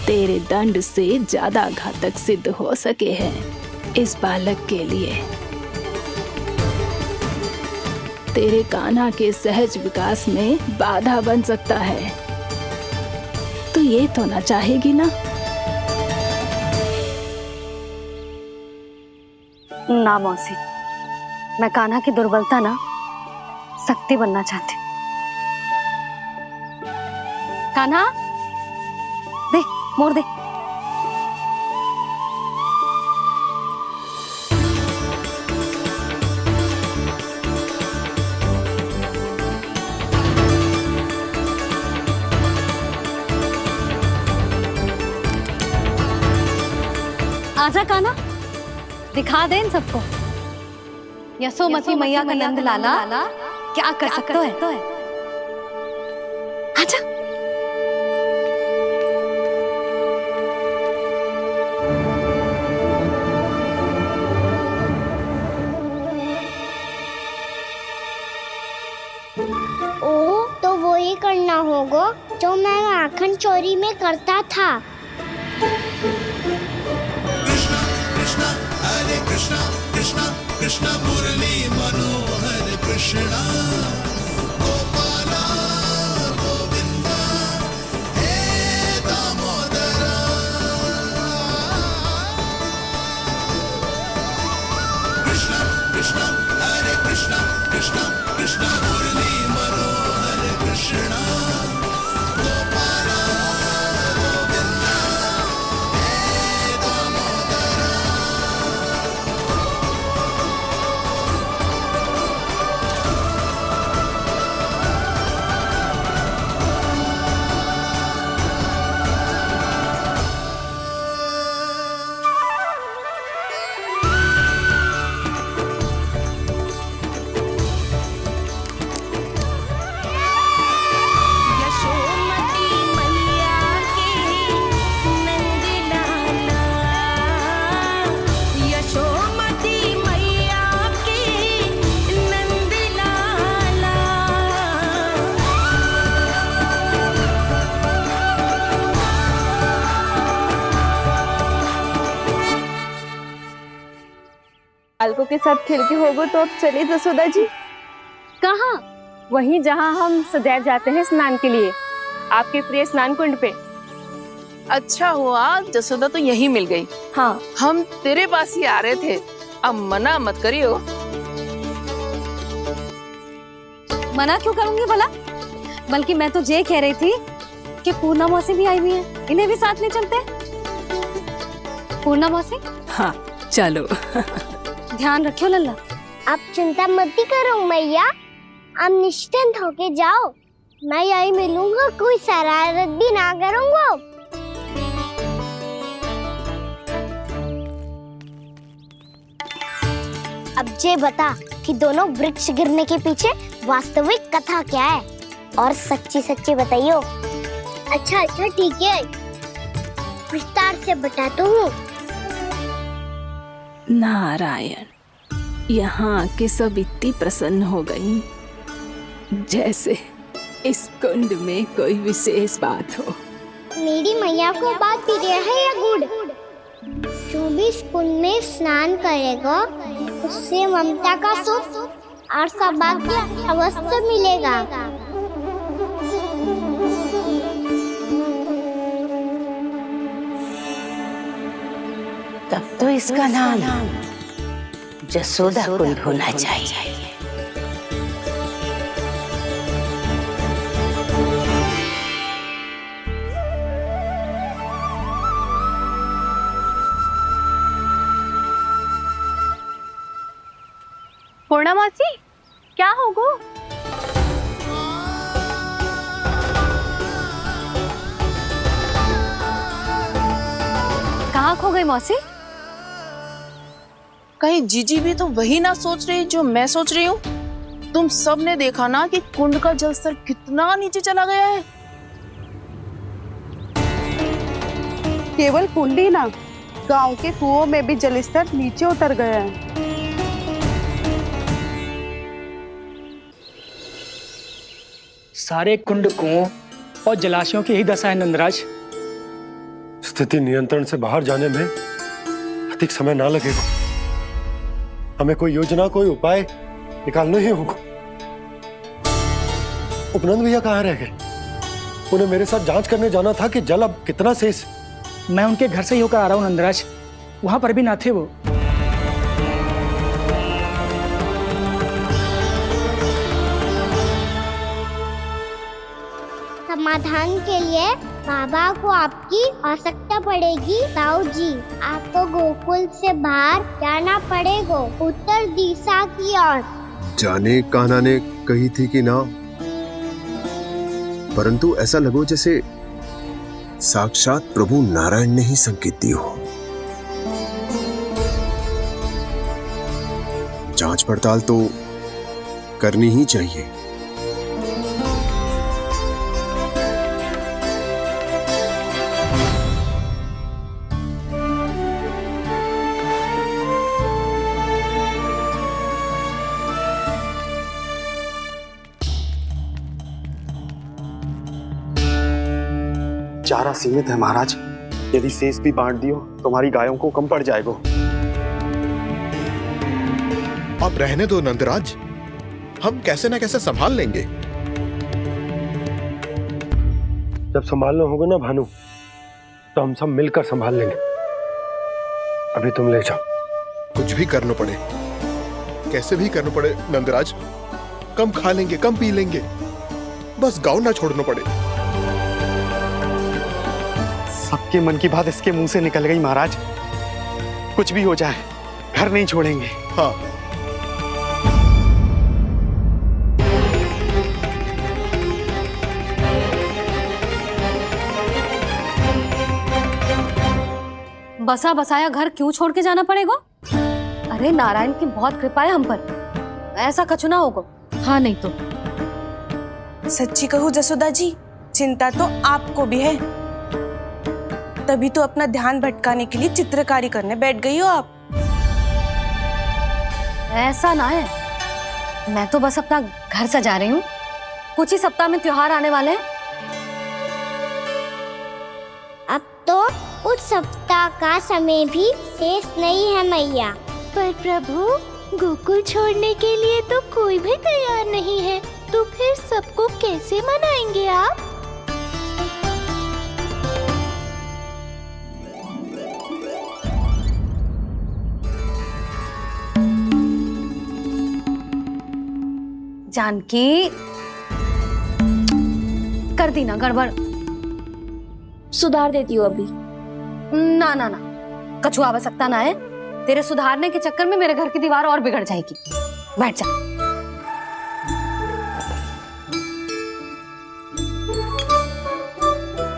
तेरे दंड से ज्यादा घातक सिद्ध हो सके है इस बालक के लिए। तेरे कान्हा के सहज विकास में बाधा बन सकता है। तो ये तो ना चाहेगी ना? ना मौसी, मैं कान्हा की दुर्बलता ना शक्ति बनना चाहती। कान्हा, दे मोड़ दे। आजा कान्हा, दिखा दे इन सबको यशोमती मैया का नंद लाला क्या कर सकता है। आजा। ओ, तो वो ही करना होगा जो मैं माखन चोरी में करता था। कृष्णा कृष्णा मुरली मनोहर कृष्णा गोपाला गोविंदा हे दामोदरा। कृष्णा कृष्णा हरे कृष्णा कृष्णा कृष्णा मुरली मनोहर कृष्णा गोपाला गोविंदा हे दामोदरा। बालकों के साथ खेल के होगो तो अब चलिए जसोदा जी। कहाँ? वहीं जहाँ हम सदैव जाते हैं स्नान के लिए, आपके प्रिय स्नान कुंड पे। अच्छा हुआ जसोदा तो यही मिल गई। हाँ, हम तेरे पास ही आ रहे थे, अब मना मत करियो। मना क्यों करूंगी भला? बल्कि मैं तो ये कह रही थी कि पूर्णा मौसी भी आई हुई है, इन्हें भी साथ ले चलते हैं। पूर्णा मौसी, हाँ चलो। ध्यान रखियो लल्ला। आप चिंता मत करो मैया, आप निश्चिंत होके जाओ, मैं यही मिलूंगा, कोई शरारत भी ना करूंगा। अब ये बता कि दोनों वृक्ष गिरने के पीछे वास्तविक कथा क्या है, और सच्ची सच्ची बताइयो। अच्छा अच्छा ठीक है, विस्तार से बताता हूँ। नारायण, यहाँ के सब इतनी प्रसन्न हो गई जैसे इस कुंड में कोई विशेष बात हो। मेरी मैया को बात प्रिय है या गुड़? जो भी इस कुंड में स्नान करेगा उससे ममता का सुख और सौभाग्य अवश्य मिलेगा। तब तो इसका नाम जसोदा कुंड होना चाहिए। पूर्णा मौसी, क्या होगो? कहाँ खो गई मौसी? कहीं जीजी भी तो वही ना सोच रही जो मैं सोच रही हूँ? तुम सब ने देखा ना कि कुंड का जलस्तर कितना नीचे चला गया है। केवल कुंड ही ना, गांव के कुओं में भी जलस्तर नीचे उतर गया है। सारे कुंड कुओं और जलाशयों की ही दशा है नंदराज। स्थिति नियंत्रण से बाहर जाने में अधिक समय ना लगेगा। हमें कोई योजना, कोई उपाय निकालना ही होगा। उपनंद भैया कहाँ रह गए? उन्हें मेरे साथ जांच करने जाना था कि जल अब कितना शेष। मैं उनके घर से ही होकर आ रहा हूँ नंदराज, वहां पर भी ना थे वो। समाधान के लिए बाबा को आपकी आवश्यकता पड़ेगी। ताऊ जी, आपको गोकुल से बाहर जाना पड़ेगा, उत्तर दिशा की ओर। जाने कान्हा ने कही थी कि ना, परंतु ऐसा लगो जैसे साक्षात प्रभु नारायण ने ही संकेत दी हो। जांच पड़ताल तो करनी ही चाहिए। चारा सीमित है महाराज, यदि शेष भी बांट दियो तो हमारी गायों को कम पड़ जाएगा। अब रहने दो नंदराज, हम कैसे न कैसे संभाल लेंगे। जब संभालना होगा ना भानु, तो हम सब मिलकर संभाल लेंगे। अभी तुम ले जाओ। कुछ भी करना पड़े, कैसे भी करना पड़े नंदराज, कम खा लेंगे, कम पी लेंगे, बस गांव ना छोड़ना पड़े। सबके मन की बात इसके मुंह से निकल गई महाराज। कुछ भी हो जाए घर नहीं छोड़ेंगे। हाँ, बसा बसाया घर क्यों छोड़ के जाना पड़ेगा? अरे नारायण की बहुत कृपा है हम पर, ऐसा कछु ना होगा। हाँ नहीं तो सच्ची कहूँ जसोदा जी, चिंता तो आपको भी है, तभी तो अपना ध्यान भटकाने के लिए चित्रकारी करने बैठ गई हो आप। ऐसा ना है, मैं तो बस अपना घर सजा रही हूँ। कुछ ही सप्ताह में त्योहार आने वाले हैं। अब तो उस सप्ताह का समय भी शेष नहीं है मैया। पर प्रभु, गोकुल छोड़ने के लिए तो कोई भी तैयार नहीं है, तो फिर सबको कैसे मनाएंगे आप? जानकी, कर दी ना गड़बड़। सुधार देती हूँ अभी। ना ना ना, कछु आवश्यकता ना है। तेरे सुधारने के चक्कर में मेरे घर की दीवार और बिगड़ जाएगी। बैठ जा।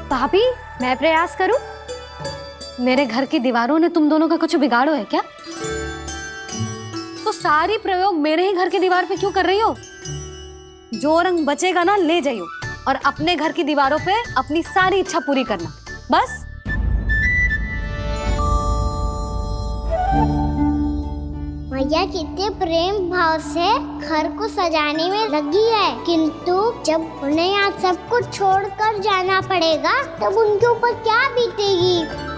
भाभी, मैं प्रयास करूं? मेरे घर की दीवारों ने तुम दोनों का कुछ बिगाड़ो है क्या? तो सारी प्रयोग मेरे ही घर की दीवार पे क्यों कर रही हो? जो रंग बचेगा ना ले जाइयो और अपने घर की दीवारों पे अपनी सारी इच्छा पूरी करना, बस। मैया कितने प्रेम भाव से घर को सजाने में लगी है, किंतु जब उन्हें यहाँ सब कुछ छोड़कर जाना पड़ेगा तब उनके ऊपर क्या बीतेगी।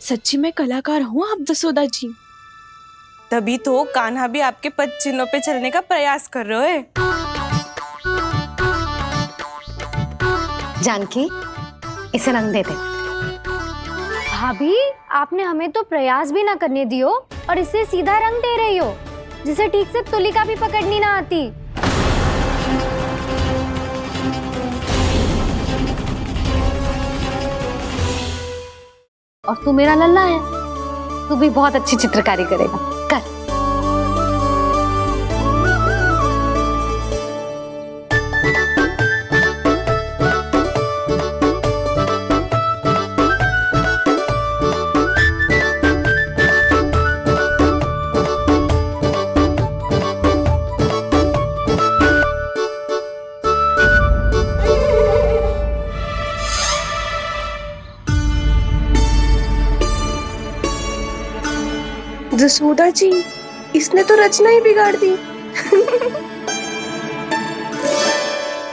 सच्ची में कलाकार हूँ आप जसोदा जी। तभी तो कान्हा भी आपके पद चिन्हों पे चलने का प्रयास कर रहे हैं। जानकी, इसे रंग दे दे। भाभी, आपने हमें तो प्रयास भी ना करने दियो और इसे सीधा रंग दे रही हो, जिसे ठीक से तुलिका भी पकड़नी ना आती। और तू मेरा लल्ला है, तू भी बहुत अच्छी चित्रकारी करेगा। कर। जसोदा जी, इसने तो रचना ही बिगाड़ दी।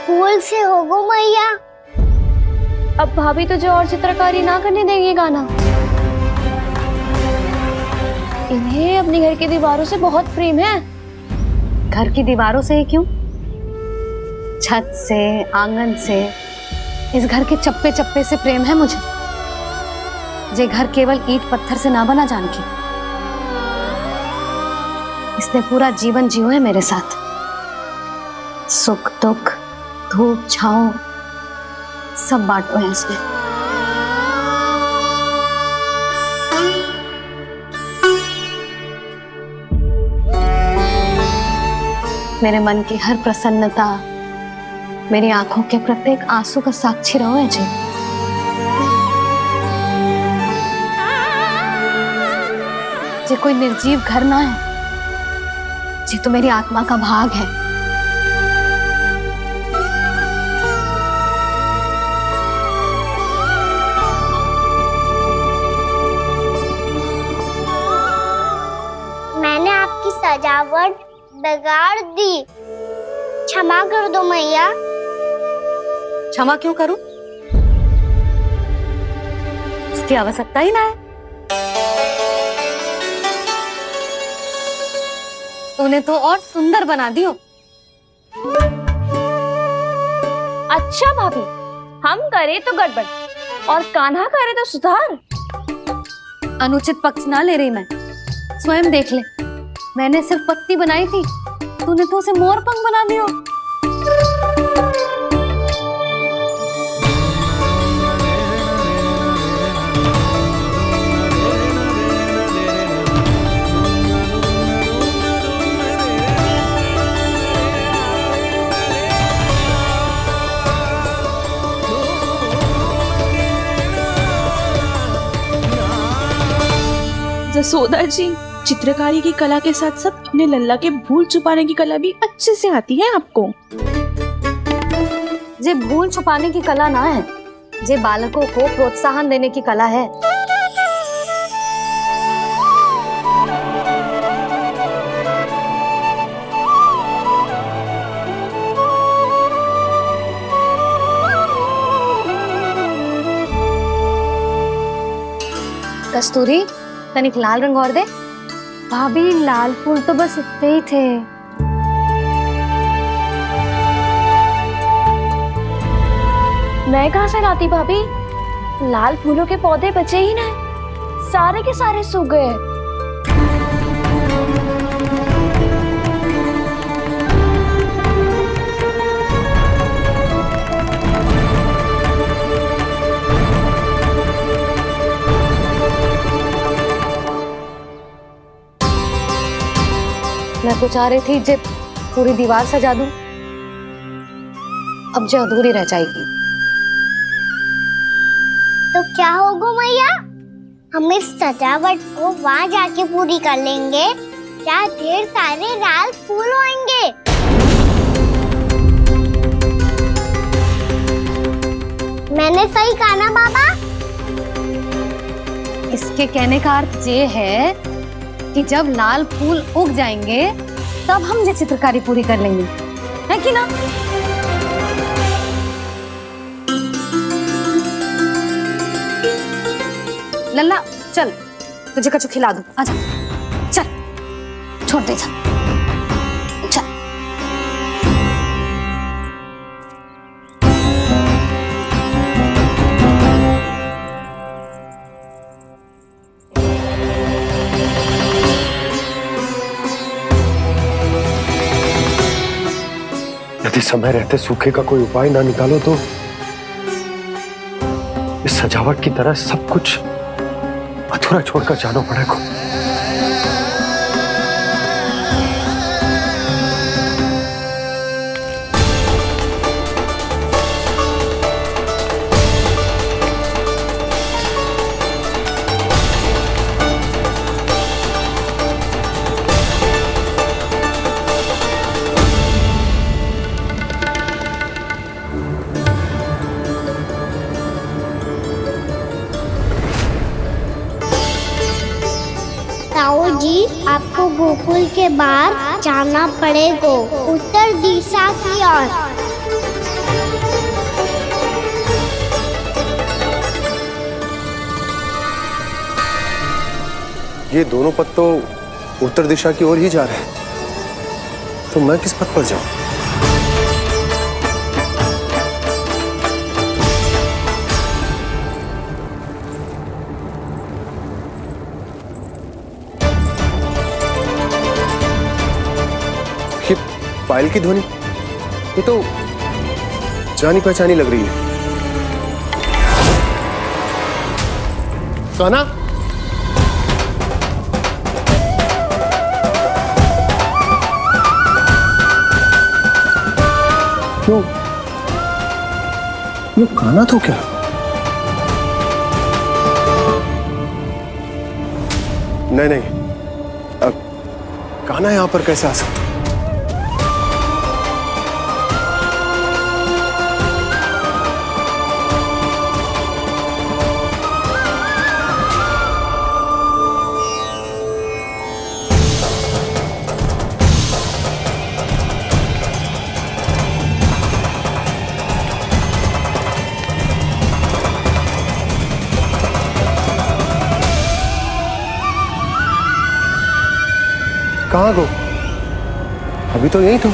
फूल से होगो मैया। अब भाभी तुझे और चित्रकारी ना करने देंगी गाना। इन्हें अपने घर की दीवारों से बहुत प्रेम है। घर की दीवारों से ही क्यों? छत से, आंगन से, इस घर के चप्पे चप्पे से प्रेम है मुझे। ये घर केवल ईंट पत्थर से ना बना जानकी। इसने पूरा जीवन जियो है मेरे साथ। सुख दुख, धूप छांव सब बांटो है इसने। मेरे मन की हर प्रसन्नता, मेरी आंखों के प्रत्येक आंसू का साक्षी रहो है जी। ये कोई निर्जीव घर ना है, ये तो मेरी आत्मा का भाग है। मैंने आपकी सजावट बिगाड़ दी, क्षमा कर दो मैया। क्षमा क्यों करूं? इसकी आवश्यकता ही ना है। तूने तो और सुंदर बना दियो। अच्छा भाभी, हम करे तो गड़बड़ और कान्हा करे तो सुधार। अनुचित पक्ष ना ले रही मैं, स्वयं देख ले। मैंने सिर्फ पत्ती बनाई थी, तूने तो उसे मोर पंख बना दियो। जसोदा जी, चित्रकारी की कला के साथ साथ अपने लल्ला के भूल छुपाने की कला भी अच्छे से आती है आपको। जे भूल छुपाने की कला ना है, जे बालकों को प्रोत्साहन देने की कला है। कस्तूरी, तनिक लाल रंग और दे। भाभी लाल फूल तो बस इतने ही थे। मैं कहाँ से लाती भाभी? लाल फूलों के पौधे बचे ही ना, सारे के सारे सूख गए। मैं तो चाह रही थी जब पूरी दीवार सजा दूं, अब जो अधूरी रह जाएगी। तो क्या होगा मैया, हम इस सजावट को वहाँ जाके पूरी कर लेंगे, जहाँ ढेर सारे लाल फूल होंगे। मैंने सही कहा ना बाबा? इसके कहने का अर्थ ये है कि जब लाल फूल उग जाएंगे तब हम ये चित्रकारी पूरी कर लेंगे, है कि ना? लल्ला चल, तुझे कछु खिला दूं, आजा, चल, छोड़ दे, चल। यदि समय रहते सूखे का कोई उपाय ना निकालो तो इस सजावट की तरह सब कुछ अधूरा छोड़कर जाना पड़ेगा। ताऊ जी, आपको गोकुल के बाहर जाना पड़ेगा, उत्तर दिशा की ओर। ये दोनों पथ तो उत्तर दिशा की ओर ही जा रहे हैं, तो मैं किस पथ पर जाऊं? ये पायल की ध्वनि, ये तो जानी पहचानी लग रही है। कान्हा, क्यों? ये कान्हा तो क्या? नहीं नहीं, कान्हा यहां पर कैसे आ सकता? कहाँ गो? अभी तो यही तो।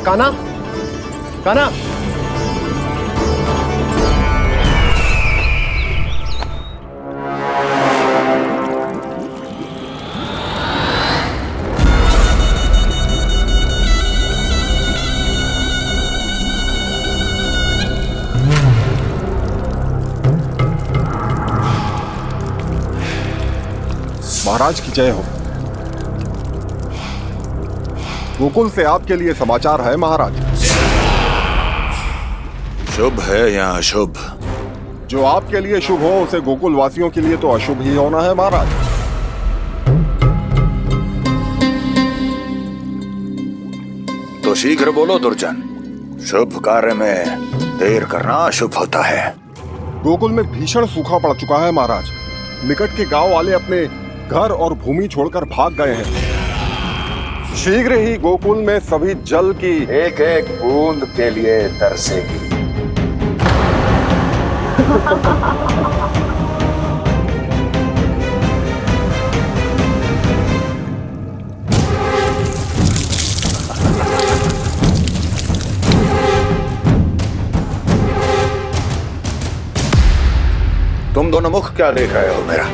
कान्हा, कान्हा, महाराज की जय हो। गोकुल से आपके लिए समाचार है महाराज। शुभ है या अशुभ? जो आपके लिए शुभ हो उसे गोकुल वासियों के लिए तो अशुभ ही होना है महाराज। तो शीघ्र बोलो दुर्जन, शुभ कार्य में देर करना अशुभ होता है। गोकुल में भीषण सूखा पड़ चुका है महाराज। निकट के गांव वाले अपने घर और भूमि छोड़कर भाग गए हैं। शीघ्र ही गोकुल में सभी जल की एक एक बूंद के लिए तरसेगी। तुम दोनों मुख क्या देख रहे हो मेरा?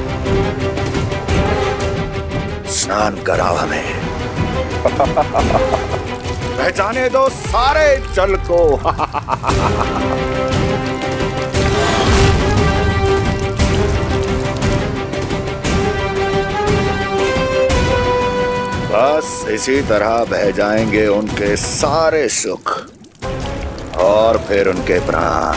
स्नान कराओ हमें। पहचाने दो सारे जल को। बस इसी तरह बह जाएंगे उनके सारे सुख और फिर उनके प्राण।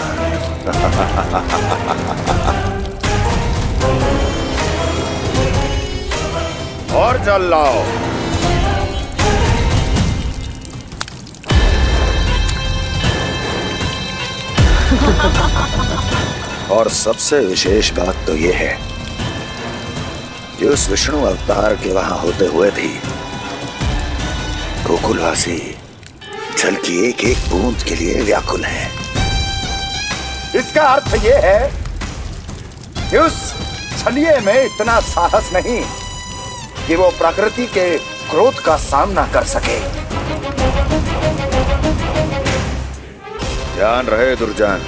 और जल लाओ। और सबसे विशेष बात तो यह है कि उस विष्णु अवतार के वहां होते हुए भी गोकुलवासी जल की एक एक बूंद के लिए व्याकुल हैं। इसका अर्थ यह है कि उस छलिए में इतना साहस नहीं कि वो प्रकृति के क्रोध का सामना कर सके। ध्यान रहे दुर्जन,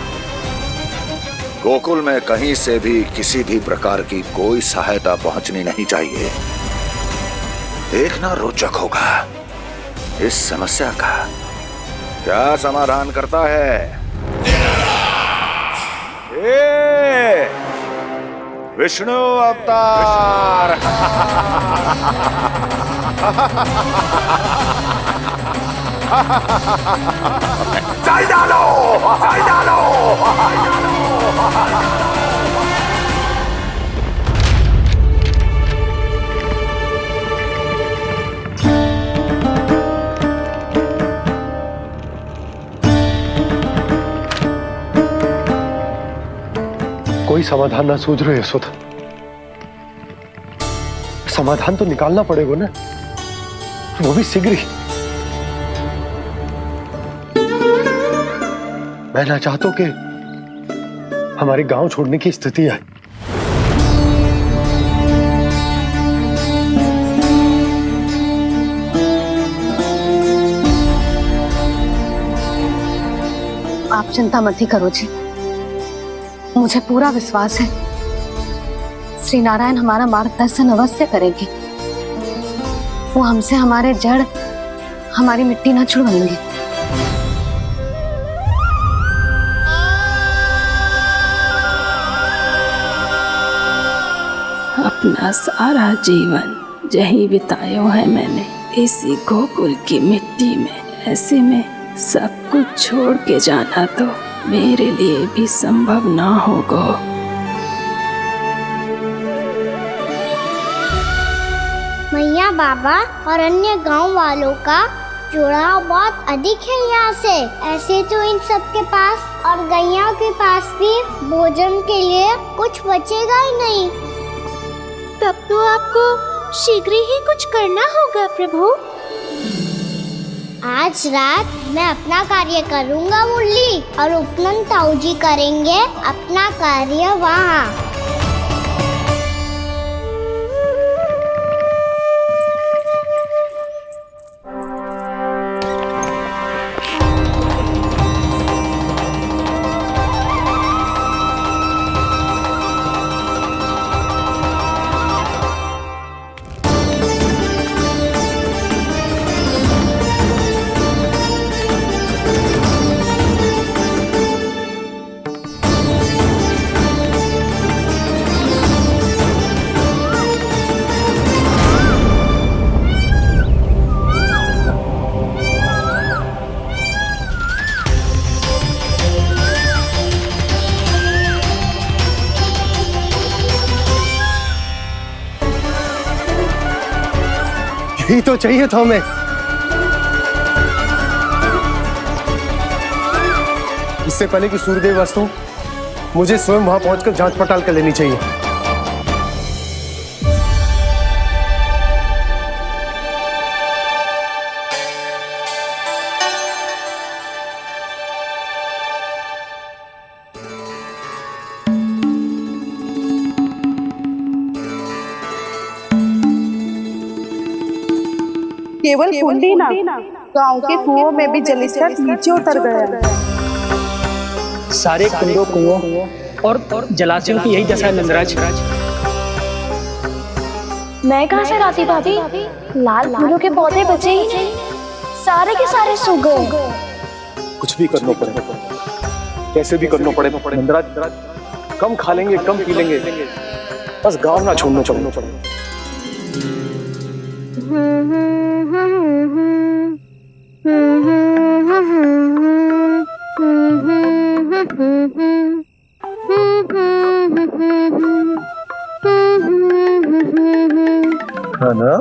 गोकुल में कहीं से भी किसी भी प्रकार की कोई सहायता पहुंचनी नहीं चाहिए। देखना रोचक होगा इस समस्या का क्या समाधान करता है। विष्णु अवतार। चल डालो, चल डालो। कोई समाधान ना सूझ रहे यशोदा। समाधान तो निकालना पड़ेगा ना, वो भी शीघ्र ही। मैं ना चाहता हूं कि हमारे गांव छोड़ने की स्थिति आए। आप चिंता मत ही करो जी, मुझे पूरा विश्वास है श्री नारायण हमारा मार्गदर्शन अवश्य करेंगे। वो हमसे हमारे जड़, हमारी मिट्टी ना छुड़वाएंगे। अपना सारा जीवन यही बिताया है मैंने, इसी गोकुल की मिट्टी में। ऐसे में सब कुछ छोड़ के जाना तो मेरे लिए भी संभव ना होगा। मैया बाबा और अन्य गांव वालों का जुड़ाव बहुत अधिक है यहाँ से। ऐसे तो इन सब के पास और गैया के पास भी भोजन के लिए कुछ बचेगा ही नहीं। तब तो आपको शीघ्र ही कुछ करना होगा प्रभु। आज रात मैं अपना कार्य करूँगा मुरली, और उपनंद ताऊ जी करेंगे अपना कार्य वहाँ। यही तो चाहिए था हमें। इससे पहले कि सूर्यदेव वास्तु, मुझे स्वयं वहां पहुंचकर जांच पड़ताल कर लेनी चाहिए। केवल कुंडी ना, गांव के कुओं में भी जलस्तर नीचे उतर गया है। सारे कुंडों कुओं और जलाशयों की यही दशा है नंदराज। मैं कहाँ से लाती भाभी? लाल फूलों के पौधे बचे ही नहीं, सारे के सारे सूख गए। कुछ भी करना पड़ेगा, कैसे भी करना पड़ेगा नंदराज। कम खा लेंगे, कम पी लेंगे, बस गांव ना छोड़ना पड़ेगा। है ना?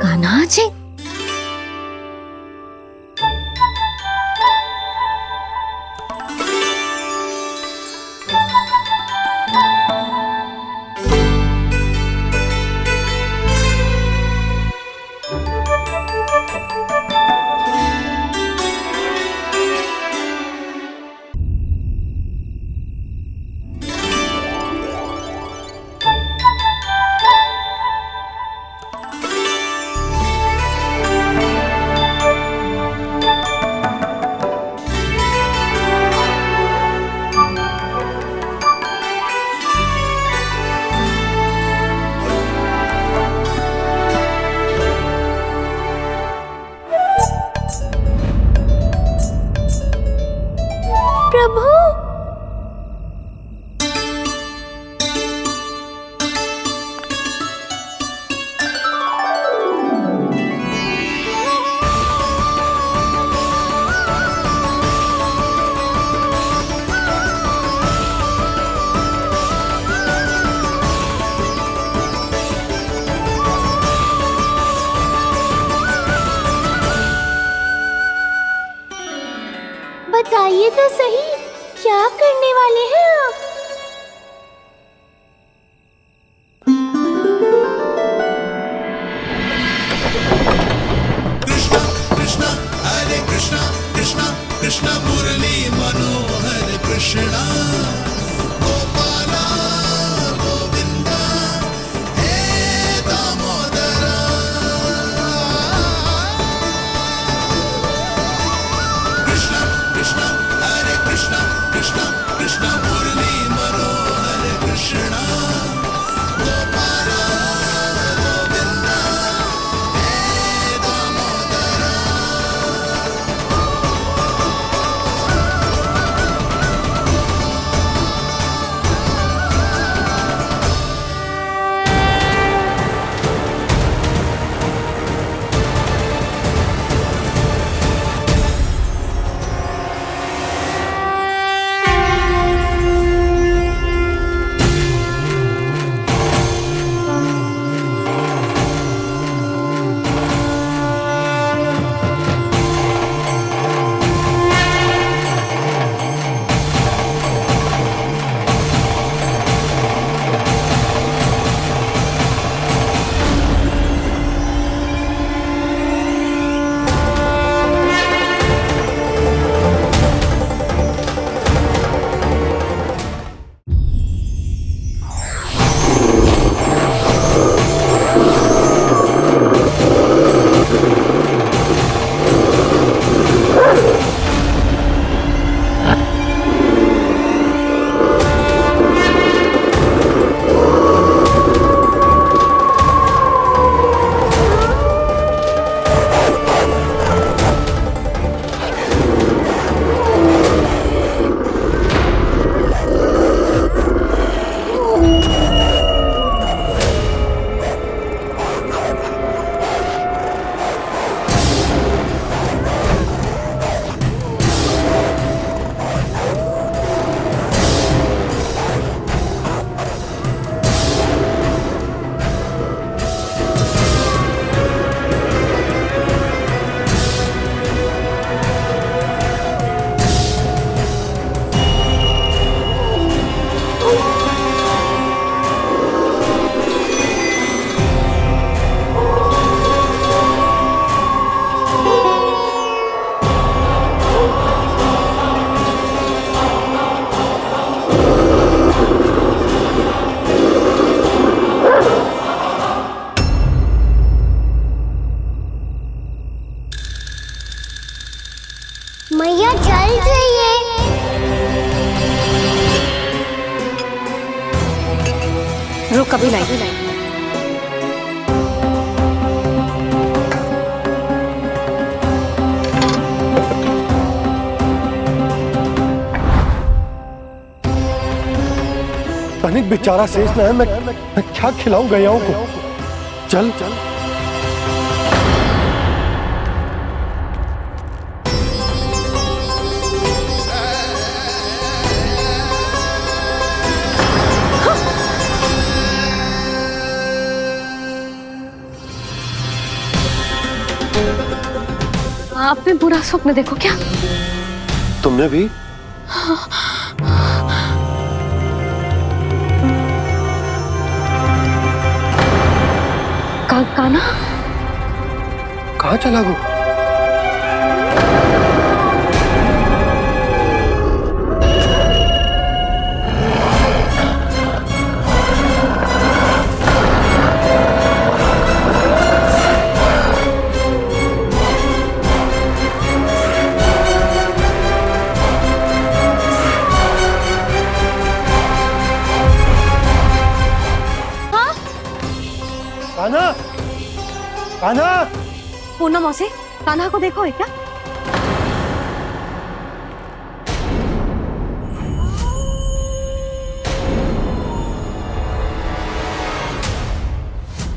कान्हा जी, प्रभु, बताइए तो सही, क्या करने वाले हैं आप? कृष्णा हरे कृष्णा कृष्णा कृष्णा मुरली मनोहर कृष्णा गोपाला गोविंदा हे दामोदरा। कृष्णा कृष्णा हरे कृष्णा कृष्णा कृष्णा मुरली मनोहर कृष्णा गोपाला गोविंदा हे दामोदरा। कभी लाई। तनिक बेचारा शेष न है, मैं क्या खिलाऊं गयाओं को। चल चल आपने बुरा स्वप्न देखो क्या? तुमने भी? काना कहाँ चला गो? कान्हा, कान्हा, पूनम मौसी, कान्हा को देखो है क्या?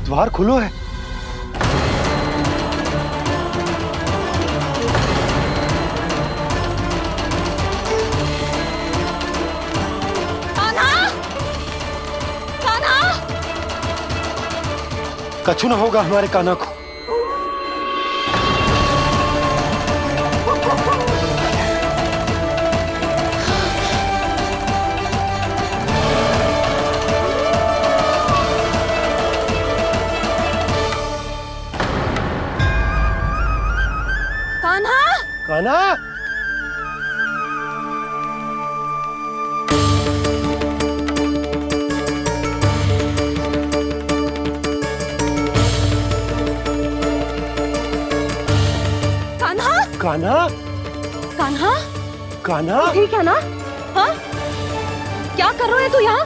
द्वार खुलो है। कछु न होगा हमारे कान्हा को। कान्हा, कान्हा, कान्हा, कान्हा, कान्हा, ठीक है ना? हाँ? क्या कर रहे हो तू यहाँ?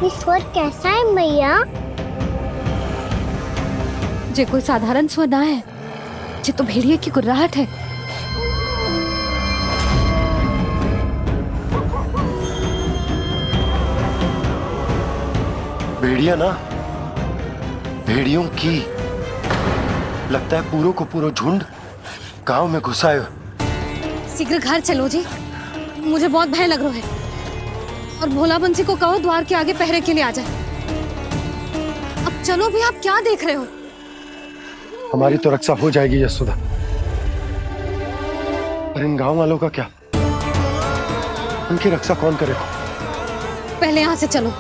ये स्वर कैसा है मैया? जे कोई साधारण स्वर ना है, जे तो भेड़िए की गुर्राहट है। भेड़िया ना, भेड़ियों की। लगता है पूरों को पूरा झुंड गांव में घुसा है। शीघ्र घर चलो जी, मुझे बहुत भय लग रहा है। और भोला बंसी को कहो द्वार के आगे पहरे के लिए आ जाए। अब चलो भी, आप क्या देख रहे हो? हमारी तो रक्षा हो जाएगी यशोदा, पर इन गांव वालों का क्या? उनकी रक्षा कौन करेगा? पहले यहाँ से चलो।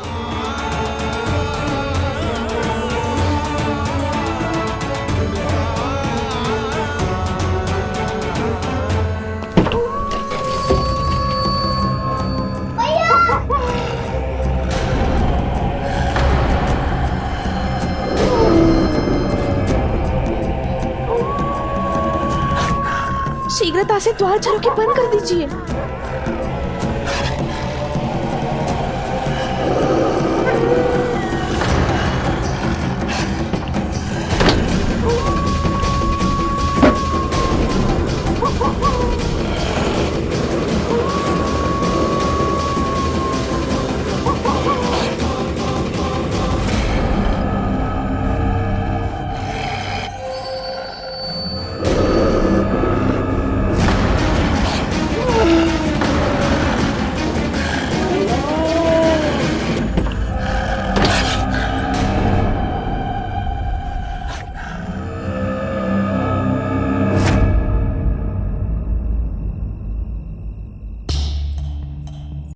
शीघ्रता से द्वार चारों के बंद कर दीजिए।